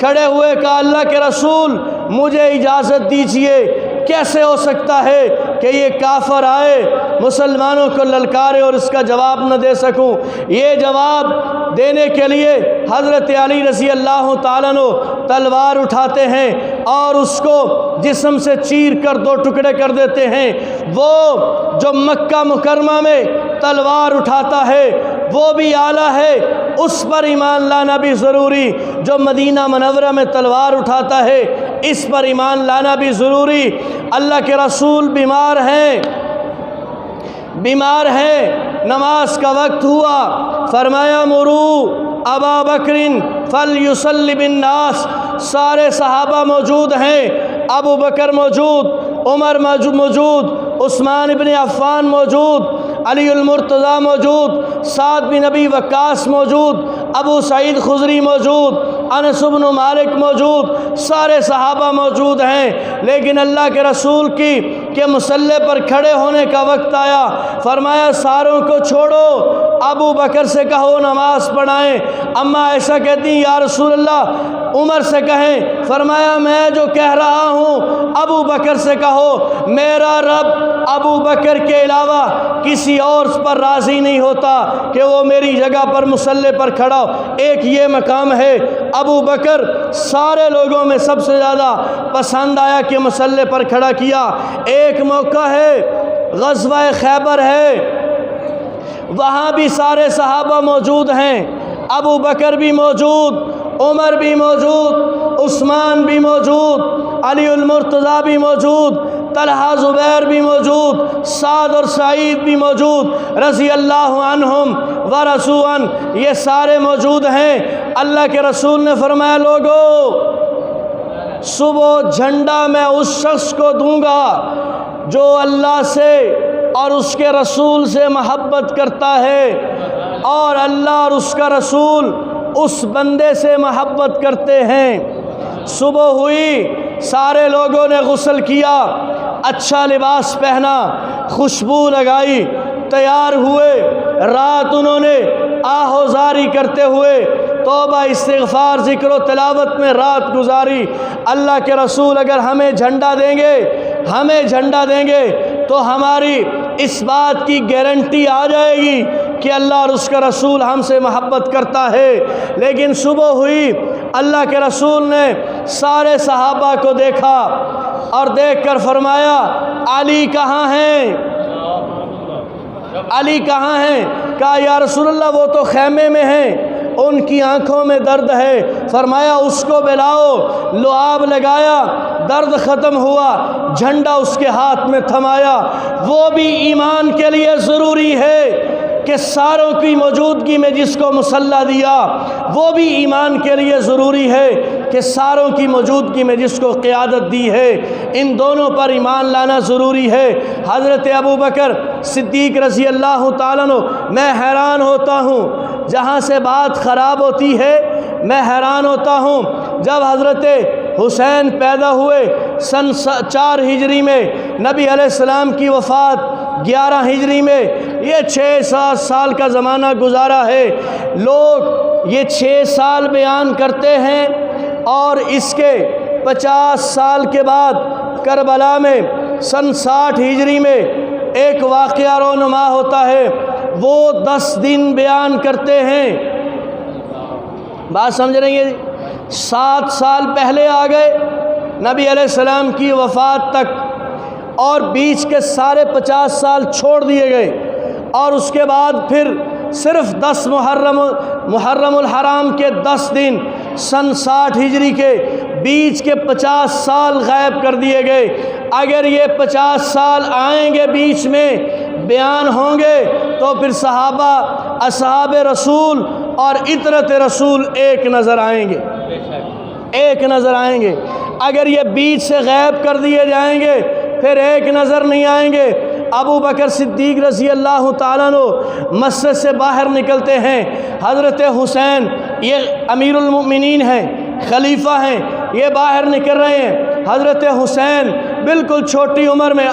کہا، اللہ کے رسول مجھے اجازت دیجیے، کیسے ہو سکتا ہے کہ یہ کافر آئے مسلمانوں کو للکارے اور اس کا جواب نہ دے سکوں؟ یہ جواب دینے کے لیے حضرت علی رضی اللہ تعالیٰ عنہ تلوار اٹھاتے ہیں اور اس کو جسم سے چیر کر دو ٹکڑے کر دیتے ہیں۔ وہ جو مکہ مکرمہ میں تلوار اٹھاتا ہے وہ بھی اعلیٰ ہے، اس پر ایمان لانا بھی ضروری، جو مدینہ منورہ میں تلوار اٹھاتا ہے اس پر ایمان لانا بھی ضروری۔ اللہ کے رسول بیمار ہیں، نماز کا وقت ہوا، فرمایا مرو ابا بکر فلیصلی بالناس، سارے صحابہ موجود ہیں، ابو بکر موجود، عمر موجود، عثمان ابن عفان موجود، علی المرتضیٰ موجود، سعد بن ابی وقاص موجود، ابو سعید خدری موجود، انس بن مالک موجود، سارے صحابہ موجود ہیں، لیکن اللہ کے رسول کے مصلی پر کھڑے ہونے کا وقت آیا، فرمایا ساروں کو چھوڑو، ابو بکر سے کہو نماز پڑھائیں۔ اما ایسا کہتی ہیں یا رسول اللہ عمر سے کہیں، فرمایا میں جو کہہ رہا ہوں ابو بکر سے کہو، میرا رب ابو بکر کے علاوہ کسی اور پر راضی نہیں ہوتا کہ وہ میری جگہ پر مصلی پر کھڑا ہو۔ ایک یہ مقام ہے، ابو بکر سارے لوگوں میں سب سے زیادہ پسند آیا کہ مصلی پر کھڑا کیا۔ ایک موقع ہے غزوہ خیبر ہے، وہاں بھی سارے صحابہ موجود ہیں، ابو بکر بھی موجود، عمر بھی موجود، عثمان بھی موجود، علی المرتضیٰ بھی موجود، طلحہ زبیر بھی موجود، سعد اور سعید بھی موجود رضی اللہ عنہم ورضوا عنہ، یہ سارے موجود ہیں۔ اللہ کے رسول نے فرمایا لوگو صبح جھنڈا میں اس شخص کو دوں گا جو اللہ سے اور اس کے رسول سے محبت کرتا ہے، اور اللہ اور اس کا رسول اس بندے سے محبت کرتے ہیں۔ صبح ہوئی، سارے لوگوں نے غسل کیا، اچھا لباس پہنا، خوشبو لگائی، تیار ہوئے، رات انہوں نے آہوزاری کرتے ہوئے توبہ استغفار ذکر و تلاوت میں رات گزاری۔ اللہ کے رسول اگر ہمیں جھنڈا دیں گے تو ہماری اس بات کی گارنٹی آ جائے گی کہ اللہ اور اس کا رسول ہم سے محبت کرتا ہے۔ لیکن صبح ہوئی، اللہ کے رسول نے سارے صحابہ کو دیکھا اور دیکھ کر فرمایا علی کہاں ہیں؟ علی کہاں ہیں؟ کہا یا رسول اللہ وہ تو خیمے میں ہیں، ان کی آنکھوں میں درد ہے۔ فرمایا اس کو بلاؤ، لعاب لگایا، درد ختم ہوا، جھنڈا اس کے ہاتھ میں تھمایا۔ وہ بھی ایمان کے لیے ضروری ہے کہ ساروں کی موجودگی میں جس کو مصلی دیا، وہ بھی ایمان کے لیے ضروری ہے کہ ساروں کی موجودگی میں جس کو قیادت دی ہے۔ ان دونوں پر ایمان لانا ضروری ہے۔ حضرت ابو بکر صدیق رضی اللہ تعالیٰ عنہ، میں حیران ہوتا ہوں، جہاں سے بات خراب ہوتی ہے میں حیران ہوتا ہوں، جب حضرت حسین پیدا ہوئے سن 4 ہجری میں، نبی علیہ السلام کی وفات 11 ہجری میں، یہ 6-7 سال کا زمانہ گزارا ہے۔ لوگ یہ 6 سال بیان کرتے ہیں اور اس کے 50 سال کے بعد کربلا میں سن 60 ہجری میں ایک واقعہ رونما ہوتا ہے، وہ 10 دن بیان کرتے ہیں۔ بات سمجھ رہی ہیں؟ 7 سال پہلے آ گئے، نبی علیہ السلام کی وفات تک، اور بیچ کے سارے 50 سال چھوڑ دیے گئے، اور اس کے بعد پھر صرف 10 محرم الحرام کے 10 دن سن 60 ہجری کے بیچ کے 50 سال غائب کر دیے گئے۔ اگر یہ 50 سال آئیں گے بیچ میں بیان ہوں گے تو پھر صحابہ اصحاب رسول اور اطرت رسول ایک نظر آئیں گے، ایک نظر آئیں گے۔ اگر یہ بیچ سے غائب کر دیے جائیں گے پھر ایک نظر نہیں آئیں گے۔ ابو بکر صدیق رضی اللہ تعالیٰ عنہ مسجد سے باہر نکلتے ہیں، حضرت حسین یہ امیر المؤمنین ہیں، خلیفہ ہیں، یہ باہر نکل رہے ہیں۔ حضرت حسین بالکل چھوٹی عمر میں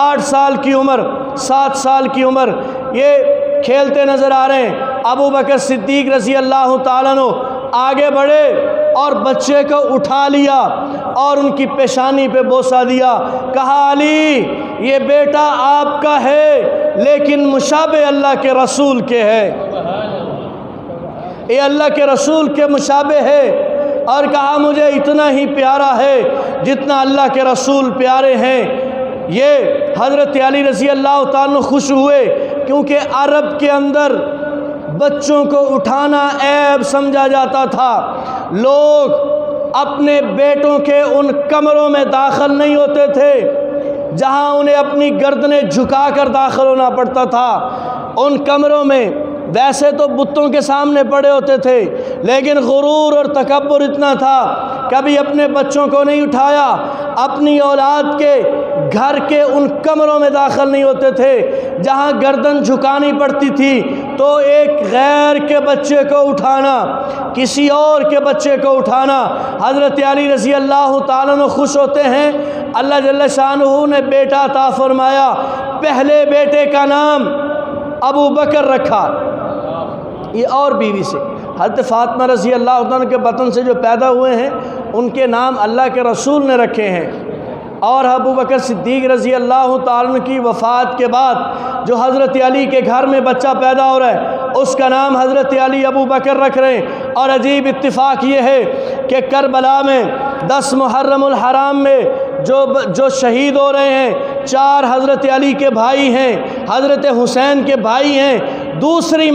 8 سال کی عمر، 7 سال کی عمر، یہ کھیلتے نظر آ رہے ہیں۔ ابو بکر صدیق رضی اللہ تعالیٰ عنہ آگے بڑھے اور بچے کو اٹھا لیا اور ان کی پیشانی پہ بوسہ دیا، کہا علی یہ بیٹا آپ کا ہے لیکن مشابہ اللہ کے رسول کے ہے، یہ اللہ کے رسول کے مشابہ ہے، اور کہا مجھے اتنا ہی پیارا ہے جتنا اللہ کے رسول پیارے ہیں۔ یہ حضرت علی رضی اللہ تعالیٰ خوش ہوئے، کیونکہ عرب کے اندر بچوں کو اٹھانا عیب سمجھا جاتا تھا۔ لوگ اپنے بیٹوں کے ان کمروں میں داخل نہیں ہوتے تھے جہاں انہیں اپنی گردنیں جھکا کر داخل ہونا پڑتا تھا۔ ان کمروں میں ویسے تو بتوں کے سامنے پڑے ہوتے تھے، لیکن غرور اور تکبر اتنا تھا، کبھی اپنے بچوں کو نہیں اٹھایا، اپنی اولاد کے گھر کے ان کمروں میں داخل نہیں ہوتے تھے جہاں گردن جھکانی پڑتی تھی۔ تو ایک غیر کے بچے کو اٹھانا، کسی اور کے بچے کو اٹھانا، حضرت علی رضی اللہ تعالیٰ عنہ خوش ہوتے ہیں۔ اللہ جل شانہ نے بیٹا عطا فرمایا، پہلے بیٹے کا نام ابو بکر رکھا، یہ اور بیوی سے حضرت فاطمہ رضی اللہ عنہ کے بطن سے جو پیدا ہوئے ہیں ان کے نام اللہ کے رسول نے رکھے ہیں۔ اور ابو بکر صدیق رضی اللہ تعالیٰ عنہ کی وفات کے بعد جو حضرت علی کے گھر میں بچہ پیدا ہو رہا ہے اس کا نام حضرت علی ابو بکر رکھ رہے ہیں۔ اور عجیب اتفاق یہ ہے کہ کربلا میں 10 محرم الحرام میں جو شہید ہو رہے ہیں 4 حضرت علی کے بھائی ہیں، حضرت حسین کے بھائی ہیں، دوسری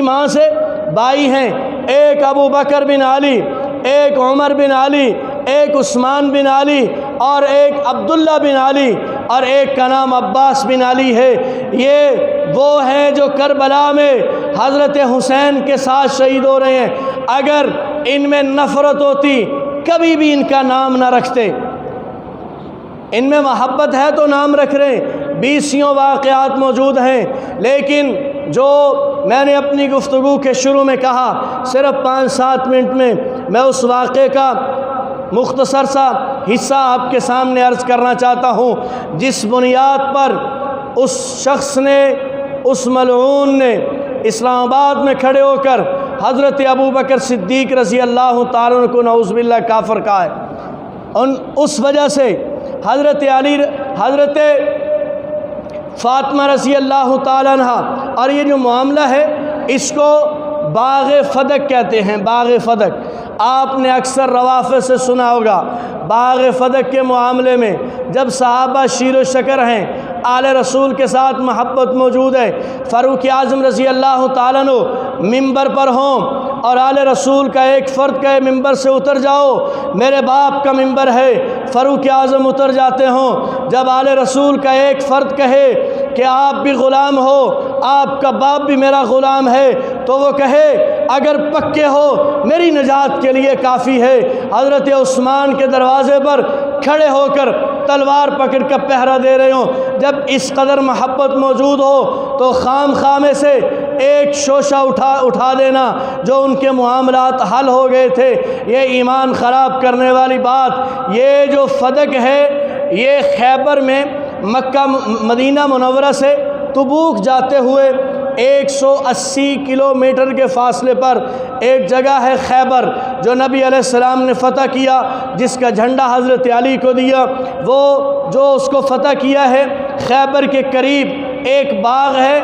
ماں سے بھائی ہیں، ایک ابو بکر بن علی، ایک عمر بن علی، ایک عثمان بن علی، اور ایک عبداللہ بن علی، اور ایک کا نام عباس بن علی ہے۔ یہ وہ ہیں جو کربلا میں حضرت حسین کے ساتھ شہید ہو رہے ہیں۔ اگر ان میں نفرت ہوتی کبھی بھی ان کا نام نہ رکھتے، ان میں محبت ہے تو نام رکھ رہے ہیں، 20 واقعات موجود ہیں، لیکن جو میں نے اپنی گفتگو کے شروع میں کہا صرف 5-7 منٹ میں میں اس واقعے کا مختصر سا حصہ آپ کے سامنے عرض کرنا چاہتا ہوں، جس بنیاد پر اس شخص نے، اس ملعون نے اسلام آباد میں کھڑے ہو کر حضرت ابو بکر صدیق رضی اللہ تعالیٰ عنہ کو نعوذ باللہ کافر کہا ہے۔ اس وجہ سے حضرت علی، حضرت فاطمہ رضی اللہ تعالیٰ عنہ، اور یہ جو معاملہ ہے اس کو باغ فدق کہتے ہیں، باغ فدق آپ نے اکثر روافض سے سنا ہوگا۔ باغ فدق کے معاملے میں جب صحابہ شیر و شکر ہیں، آل رسول کے ساتھ محبت موجود ہے، فاروق اعظم رضی اللہ تعالیٰ عنہ ممبر پر ہوں اور آل رسول کا ایک فرد کہے ممبر سے اتر جاؤ، میرے باپ کا ممبر ہے، فاروق اعظم اتر جاتے ہوں۔ جب آل رسول کا ایک فرد کہے کہ آپ بھی غلام ہو، آپ کا باپ بھی میرا غلام ہے، تو وہ کہے اگر پکے ہو میری نجات کے لیے کافی ہے۔ حضرت عثمان کے دروازے پر کھڑے ہو کر تلوار پکڑ کر پہرا دے رہے ہوں۔ جب اس قدر محبت موجود ہو تو خام خامے سے ایک شوشہ اٹھا دینا جو ان کے معاملات حل ہو گئے تھے، یہ ایمان خراب کرنے والی بات۔ یہ جو فدق ہے یہ خیبر میں مکہ مدینہ منورہ سے تبوک جاتے ہوئے 180 کلومیٹر کے فاصلے پر ایک جگہ ہے خیبر، جو نبی علیہ السلام نے فتح کیا، جس کا جھنڈا حضرت علی کو دیا۔ وہ جو اس کو فتح کیا ہے، خیبر کے قریب ایک باغ ہے،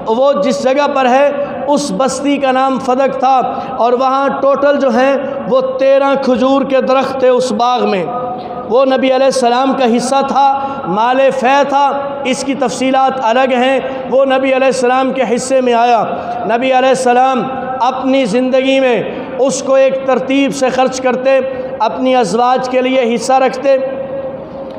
وہ جس جگہ پر ہے اس بستی کا نام فدق تھا، اور وہاں ٹوٹل جو ہیں وہ 13 کھجور کے درخت تھے اس باغ میں، وہ نبی علیہ السلام کا حصہ تھا، مال فے تھا، اس کی تفصیلات الگ ہیں، وہ نبی علیہ السلام کے حصے میں آیا۔ نبی علیہ السلام اپنی زندگی میں اس کو ایک ترتیب سے خرچ کرتے، اپنی ازواج کے لیے حصہ رکھتے،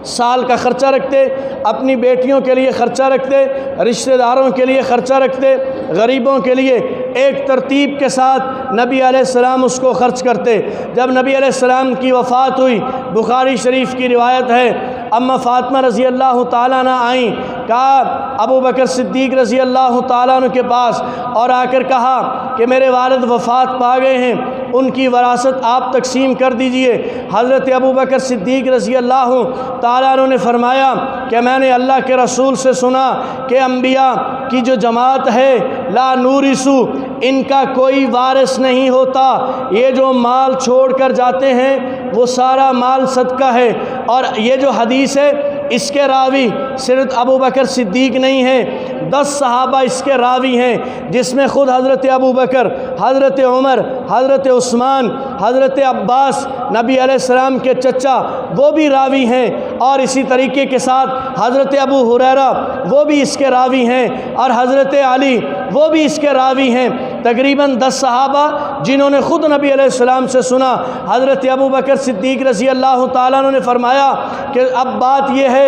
سال کا خرچہ رکھتے، اپنی بیٹیوں کے لیے خرچہ رکھتے، رشتہ داروں کے لیے خرچہ رکھتے، غریبوں کے لیے ایک ترتیب کے ساتھ نبی علیہ السلام اس کو خرچ کرتے۔ جب نبی علیہ السلام کی وفات ہوئی، بخاری شریف کی روایت ہے، اماں فاطمہ رضی اللہ تعالیٰ عنہ آئیں، کہا ابو بکر صدیق رضی اللہ تعالیٰ عنہ کے پاس، اور آ کر کہا کہ میرے والد وفات پا گئے ہیں، ان کی وراثت آپ تقسیم کر دیجئے۔ حضرت ابو بکر صدیق رضی اللہ تعالیٰ عنہ نے فرمایا کہ میں نے اللہ کے رسول سے سنا کہ انبیاء کی جو جماعت ہے لا نورثو، ان کا کوئی وارث نہیں ہوتا، یہ جو مال چھوڑ کر جاتے ہیں وہ سارا مال صدقہ ہے۔ اور یہ جو حدیث ہے اس کے راوی صرف ابو بکر صدیق نہیں ہیں، 10 صحابہ اس کے راوی ہیں، جس میں خود حضرت ابو بکر، حضرت عمر، حضرت عثمان، حضرت عباس نبی علیہ السلام کے چچا وہ بھی راوی ہیں، اور اسی طریقے کے ساتھ حضرت ابو ہریرہ وہ بھی اس کے راوی ہیں، اور حضرت علی وہ بھی اس کے راوی ہیں۔ تقریباً 10 صحابہ جنہوں نے خود نبی علیہ السلام سے سنا۔ حضرت ابو بکر صدیق رضی اللہ تعالیٰ عنہ نے فرمایا کہ اب بات یہ ہے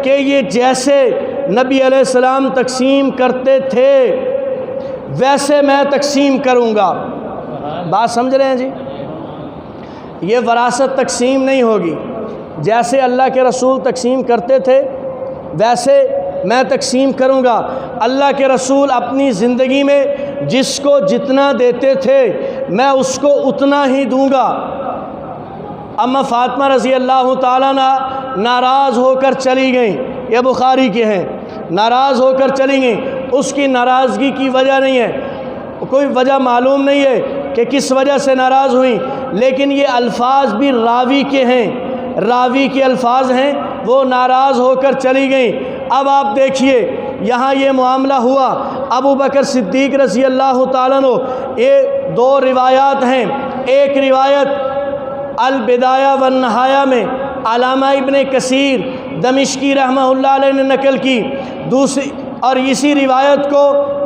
کہ یہ جیسے نبی علیہ السلام تقسیم کرتے تھے ویسے میں تقسیم کروں گا۔ بات سمجھ رہے ہیں جی؟ یہ وراثت تقسیم نہیں ہوگی، جیسے اللہ کے رسول تقسیم کرتے تھے ویسے میں تقسیم کروں گا۔ اللہ کے رسول اپنی زندگی میں جس کو جتنا دیتے تھے میں اس کو اتنا ہی دوں گا۔ اماں فاطمہ رضی اللہ تعالیٰ عنہ ناراض ہو کر چلی گئیں، یہ بخاری کے ہیں، ناراض ہو کر چلی گئیں۔ اس کی ناراضگی کی وجہ نہیں ہے، کوئی وجہ معلوم نہیں ہے کہ کس وجہ سے ناراض ہوئیں، لیکن یہ الفاظ بھی راوی کے ہیں، راوی کے الفاظ ہیں، وہ ناراض ہو کر چلی گئیں۔ اب آپ دیکھیے یہاں یہ معاملہ ہوا، ابو بکر صدیق رضی اللہ تعالیٰ عنہ، یہ 2 روایات ہیں۔ ایک روایت البدایہ والنہایہ میں علامہ ابن کثیر دمشقی رحمہ اللہ علیہ نے نقل کی، دوسری اور اسی روایت کو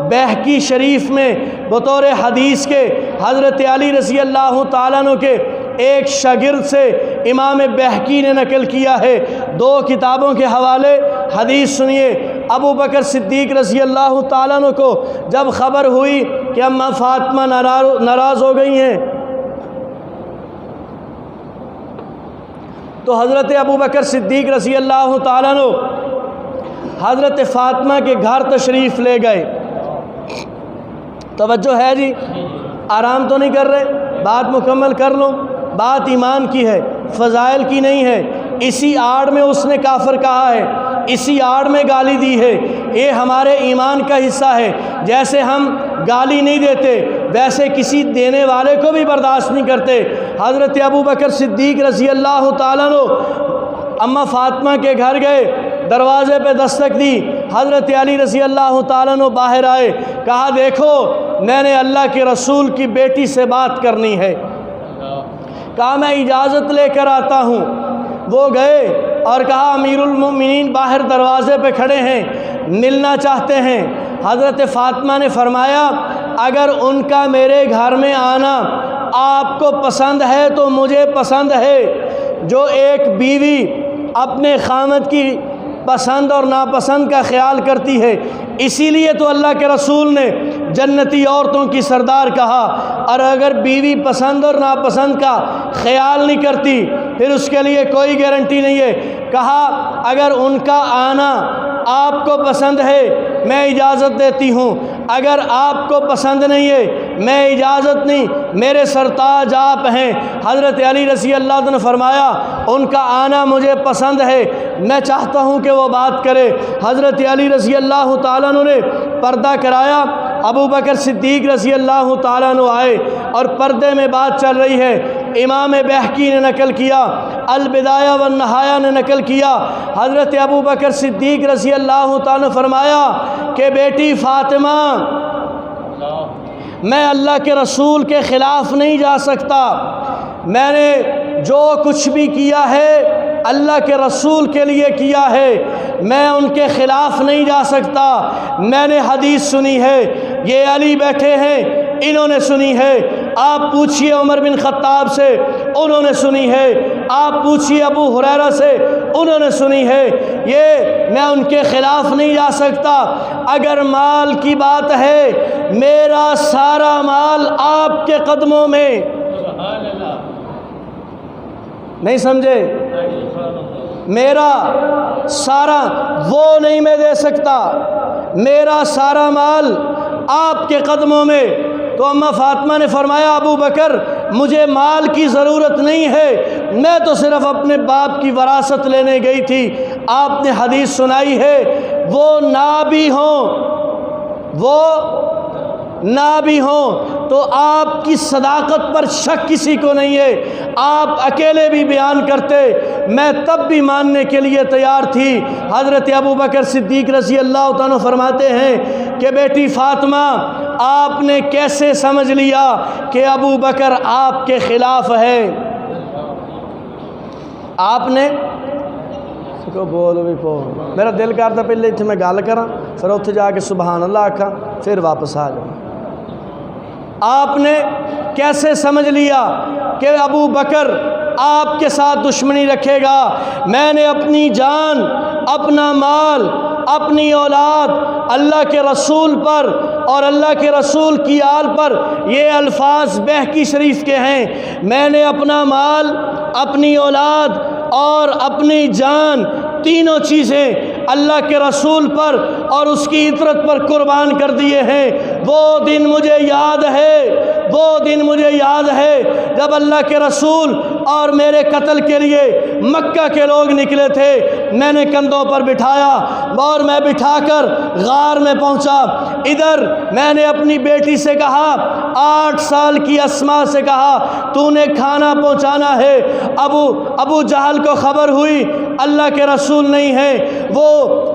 بہقی شریف میں بطور حدیث کے حضرت علی رضی اللہ تعالیٰ عنہ کے ایک شاگرد سے امام بہقی نے نقل کیا ہے۔ 2 کتابوں کے حوالے حدیث سنیے۔ ابو بکر صدیق رضی اللہ تعالیٰ عنہ کو جب خبر ہوئی کہ اماں فاطمہ ناراض ہو گئی ہیں تو حضرت ابو بکر صدیق رضی اللہ تعالیٰ عنہ حضرت فاطمہ کے گھر تشریف لے گئے۔ توجہ ہے جی؟ آرام تو نہیں کر رہے؟ بات مکمل کر لوں۔ بات ایمان کی ہے، فضائل کی نہیں ہے۔ اسی آڑ میں اس نے کافر کہا ہے، اسی آڑ میں گالی دی ہے۔ یہ ہمارے ایمان کا حصہ ہے۔ جیسے ہم گالی نہیں دیتے ویسے کسی دینے والے کو بھی برداشت نہیں کرتے۔ حضرت ابو بکر صدیق رضی اللہ تعالیٰ عنہ اماں فاطمہ کے گھر گئے، دروازے پہ دستک دی، حضرت علی رضی اللہ تعالیٰ عنہ باہر آئے، کہا دیکھو میں نے اللہ کے رسول کی بیٹی سے بات کرنی ہے۔ کہا میں اجازت لے کر آتا ہوں۔ وہ گئے اور کہا امیر المومنین باہر دروازے پہ کھڑے ہیں، ملنا چاہتے ہیں۔ حضرت فاطمہ نے فرمایا اگر ان کا میرے گھر میں آنا آپ کو پسند ہے تو مجھے پسند ہے۔ جو ایک بیوی اپنے خامد کی پسند اور ناپسند کا خیال کرتی ہے، اسی لیے تو اللہ کے رسول نے جنتی عورتوں کی سردار کہا، اور اگر بیوی پسند اور ناپسند کا خیال نہیں کرتی پھر اس کے لیے کوئی گارنٹی نہیں ہے۔ کہا اگر ان کا آنا آپ کو پسند ہے میں اجازت دیتی ہوں، اگر آپ کو پسند نہیں ہے میں اجازت نہیں، میرے سرتاج آپ ہیں۔ حضرت علی رضی اللہ عنہ نے فرمایا ان کا آنا مجھے پسند ہے، میں چاہتا ہوں کہ وہ بات کرے۔ حضرت علی رضی اللہ تعالیٰ عنہ نے پردہ کرایا، ابو بکر صدیق رضی اللہ تعالیٰ عنہ آئے اور پردے میں بات چل رہی ہے۔ امام بہقی نے نقل کیا، البدایہ والنہایہ نے نقل کیا، حضرت ابو بکر صدیق رضی اللہ تعالیٰ نے فرمایا کہ بیٹی فاطمہ میں اللہ کے رسول کے خلاف نہیں جا سکتا، میں نے جو کچھ بھی کیا ہے اللہ کے رسول کے لیے کیا ہے، میں ان کے خلاف نہیں جا سکتا۔ میں نے حدیث سنی ہے، یہ علی بیٹھے ہیں انہوں نے سنی ہے، آپ پوچھئے عمر بن خطاب سے انہوں نے سنی ہے، آپ پوچھئے ابو ہریرہ سے انہوں نے سنی ہے، یہ میں ان کے خلاف نہیں جا سکتا۔ اگر مال کی بات ہے، میرا سارا مال آپ کے قدموں میں، نہیں سمجھے؟ میرا سارا وہ نہیں میں دے سکتا، میرا سارا مال آپ کے قدموں میں۔ تو اماں فاطمہ نے فرمایا ابو بکر مجھے مال کی ضرورت نہیں ہے، میں تو صرف اپنے باپ کی وراثت لینے گئی تھی۔ آپ نے حدیث سنائی ہے، وہ نہ بھی ہوں تو آپ کی صداقت پر شک کسی کو نہیں ہے، آپ اکیلے بھی بیان کرتے، میں تب بھی ماننے کے لیے تیار تھی۔ حضرت ابو بکر صدیق رضی اللہ تعالیٰ فرماتے ہیں کہ بیٹی فاطمہ آپ نے کیسے سمجھ لیا کہ ابو بکر آپ کے خلاف ہے؟ آپ نے بولو بھی پو میرا دل کرتا پہلے اتنے میں گل کراں پھر اتنے جا کے سبحان اللہ آکھاں پھر واپس آ جاؤں۔ آپ نے کیسے سمجھ لیا کہ ابو بکر آپ کے ساتھ دشمنی رکھے گا؟ میں نے اپنی جان، اپنا مال، اپنی اولاد اللہ کے رسول پر اور اللہ کے رسول کی آل پر، یہ الفاظ بہقی شریف کے ہیں، میں نے اپنا مال، اپنی اولاد اور اپنی جان، تینوں چیزیں اللہ کے رسول پر اور اس کی اطاعت پر قربان کر دیے ہیں۔ وہ دن مجھے یاد ہے جب اللہ کے رسول اور میرے قتل کے لیے مکہ کے لوگ نکلے تھے، میں نے کندھوں پر بٹھایا اور میں بٹھا کر غار میں پہنچا۔ ادھر میں نے اپنی بیٹی سے کہا، 8 سال کی اسماء سے کہا تو نے کھانا پہنچانا ہے۔ ابو جہل کو خبر ہوئی اللہ کے رسول نہیں ہے، وہ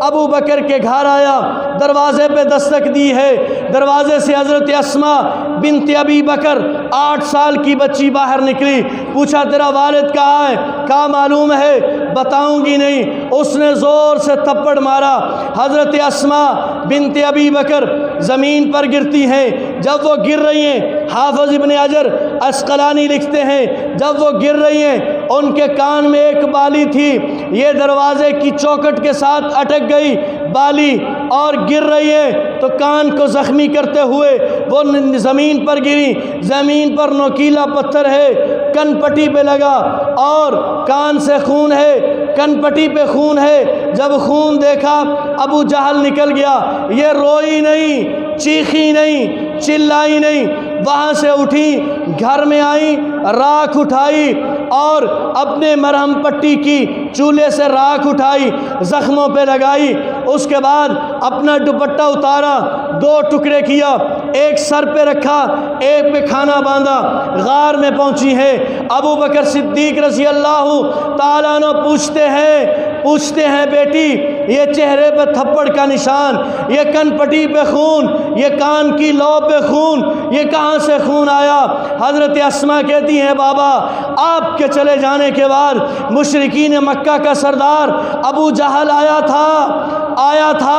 ابو بکر کے گھر آیا، دروازے پہ دستک دی ہے، دروازے سے حضرت اسماء بنت ابی بکر 8 سال کی بچی باہر نکلی، پوچھا تیرا والد کہاں ہے؟ کہا معلوم ہے، بتاؤں گی نہیں۔ اس نے زور سے تھپڑ مارا، حضرت اسماء بنت ابی بکر زمین پر گرتی ہیں۔ جب وہ گر رہی ہیں، حافظ ابن حجر عسقلانی لکھتے ہیں جب وہ گر رہی ہیں ان کے کان میں ایک بالی تھی، یہ دروازے کی چوکٹ کے ساتھ اٹک گئی بالی اور گر رہی ہے تو کان کو زخمی کرتے ہوئے وہ زمین پر گری، زمین پر نوکیلا پتھر ہے، کن پٹی پہ لگا اور کان سے خون ہے، کن پٹی پہ خون ہے۔ جب خون دیکھا ابو جہل نکل گیا، یہ روئی نہیں، چیخی نہیں، چلائی نہیں، وہاں سے اٹھی، گھر میں آئی، راکھ اٹھائی اور اپنے مرہم پٹی کی چولہے سے راکھ اٹھائی، زخموں پہ لگائی۔ اس کے بعد اپنا دوپٹہ اتارا، 2 ٹکڑے کیا، ایک سر پہ رکھا، ایک پہ کھانا باندھا، غار میں پہنچی ہے۔ ابو بکر صدیق رضی اللہ تعالیٰ عنہ پوچھتے ہیں بیٹی یہ چہرے پہ تھپڑ کا نشان، یہ کن پٹی پہ خون، یہ کان کی لو پہ خون، یہ کہاں سے خون آیا؟ حضرت اسماء کہتی ہیں بابا آپ کے چلے جانے کے بعد مشرکین مکہ کا سردار ابو جہل آیا تھا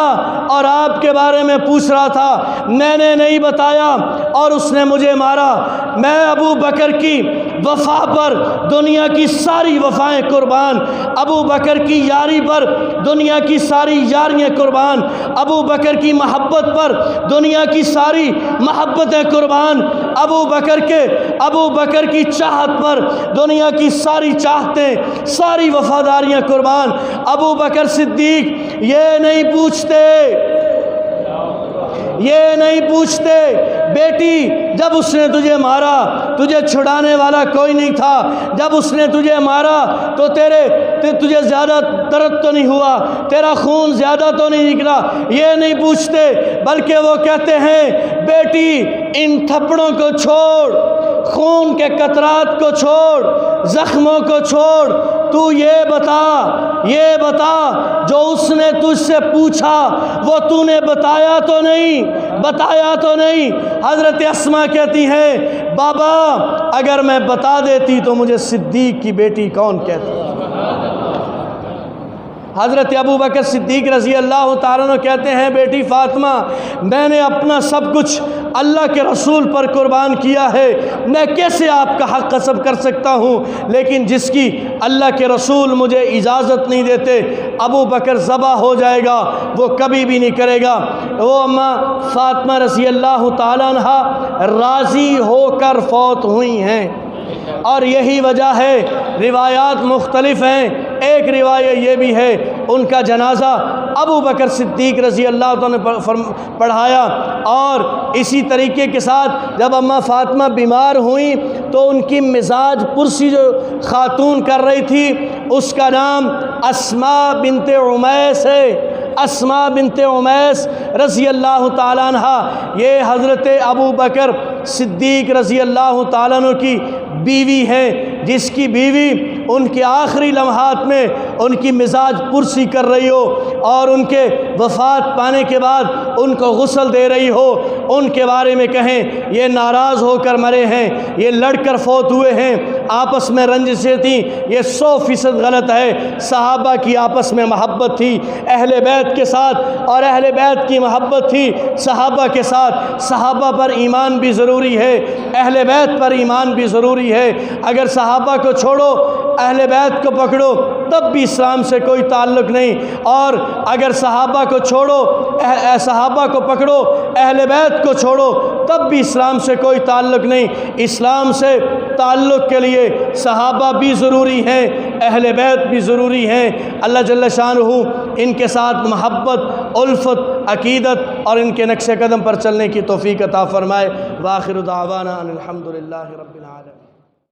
اور آپ کے بارے میں پوچھ رہا تھا، میں نے نہیں بتایا اور اس نے مجھے مارا۔ میں ابو بکر کی وفا پر دنیا کی ساری وفائیں قربان، ابو بکر کی یاری پر دنیا کی ساری یاریاں قربان، ابو بکر کی محبت پر دنیا کی ساری محبتیں قربان، ابو بکر کی چاہت پر دنیا کی ساری چاہتیں، ساری وفاداریاں قربان۔ ابو بکر صدیق یہ نہیں پوچھتے بیٹی جب اس نے تجھے مارا تجھے چھڑانے والا کوئی نہیں تھا، جب اس نے تجھے مارا تو تجھے زیادہ درد تو نہیں ہوا، تیرا خون زیادہ تو نہیں نکلا، یہ نہیں پوچھتے، بلکہ وہ کہتے ہیں بیٹی ان تھپڑوں کو چھوڑ، خون کے قطرات کو چھوڑ، زخموں کو چھوڑ، تو یہ بتا جو اس نے تجھ سے پوچھا وہ تو نے بتایا تو نہیں۔ حضرت اسماء کہتی ہیں بابا اگر میں بتا دیتی تو مجھے صدیق کی بیٹی کون کہتی؟ حضرت ابو بکر صدیق رضی اللہ تعالیٰ عنہ کہتے ہیں بیٹی فاطمہ میں نے اپنا سب کچھ اللہ کے رسول پر قربان کیا ہے، میں کیسے آپ کا حق غصب کر سکتا ہوں؟ لیکن جس کی اللہ کے رسول مجھے اجازت نہیں دیتے ابو بکر ذبح ہو جائے گا، وہ کبھی بھی نہیں کرے گا۔ وہ اماں فاطمہ رضی اللہ تعالیٰ عنہ راضی ہو کر فوت ہوئی ہیں، اور یہی وجہ ہے روایات مختلف ہیں۔ ایک روایت یہ بھی ہے ان کا جنازہ ابو بکر صدیق رضی اللہ عنہ نے پڑھایا، اور اسی طریقے کے ساتھ جب اماں فاطمہ بیمار ہوئیں تو ان کی مزاج پرسی جو خاتون کر رہی تھی اس کا نام اسماء بنت عمیس ہے۔ اسماء بنت عمیس رضی اللہ تعالیٰ عنہ یہ حضرت ابو بکر صدیق رضی اللہ تعالیٰ عنہ کی بیوی ہے، جس کی بیوی ان کے آخری لمحات میں ان کی مزاج پرسی کر رہی ہو اور ان کے وفات پانے کے بعد ان کو غسل دے رہی ہو، ان کے بارے میں کہیں یہ ناراض ہو کر مرے ہیں، یہ لڑ کر فوت ہوئے ہیں، آپس میں رنجشیں تھیں، یہ 100% غلط ہے۔ صحابہ کی آپس میں محبت تھی اہل بیت کے ساتھ، اور اہل بیت کی محبت تھی صحابہ کے ساتھ۔ صحابہ پر ایمان بھی ضروری ہے، اہل بیت پر ایمان بھی ضروری ہے۔ اگر صحابہ کو چھوڑو اہل بیت کو پکڑو تب بھی اسلام سے کوئی تعلق نہیں، اور اگر صحابہ کو چھوڑو صحابہ کو پکڑو اہل بیت کو چھوڑو تب بھی اسلام سے کوئی تعلق نہیں۔ اسلام سے تعلق کے لیے صحابہ بھی ضروری ہیں، اہل بیت بھی ضروری ہیں۔ اللہ جل شانہ ان کے ساتھ محبت، الفت، عقیدت اور ان کے نقش قدم پر چلنے کی توفیق عطا فرمائے۔ وآخر دعوانا ان الحمد للہ رب العالمین۔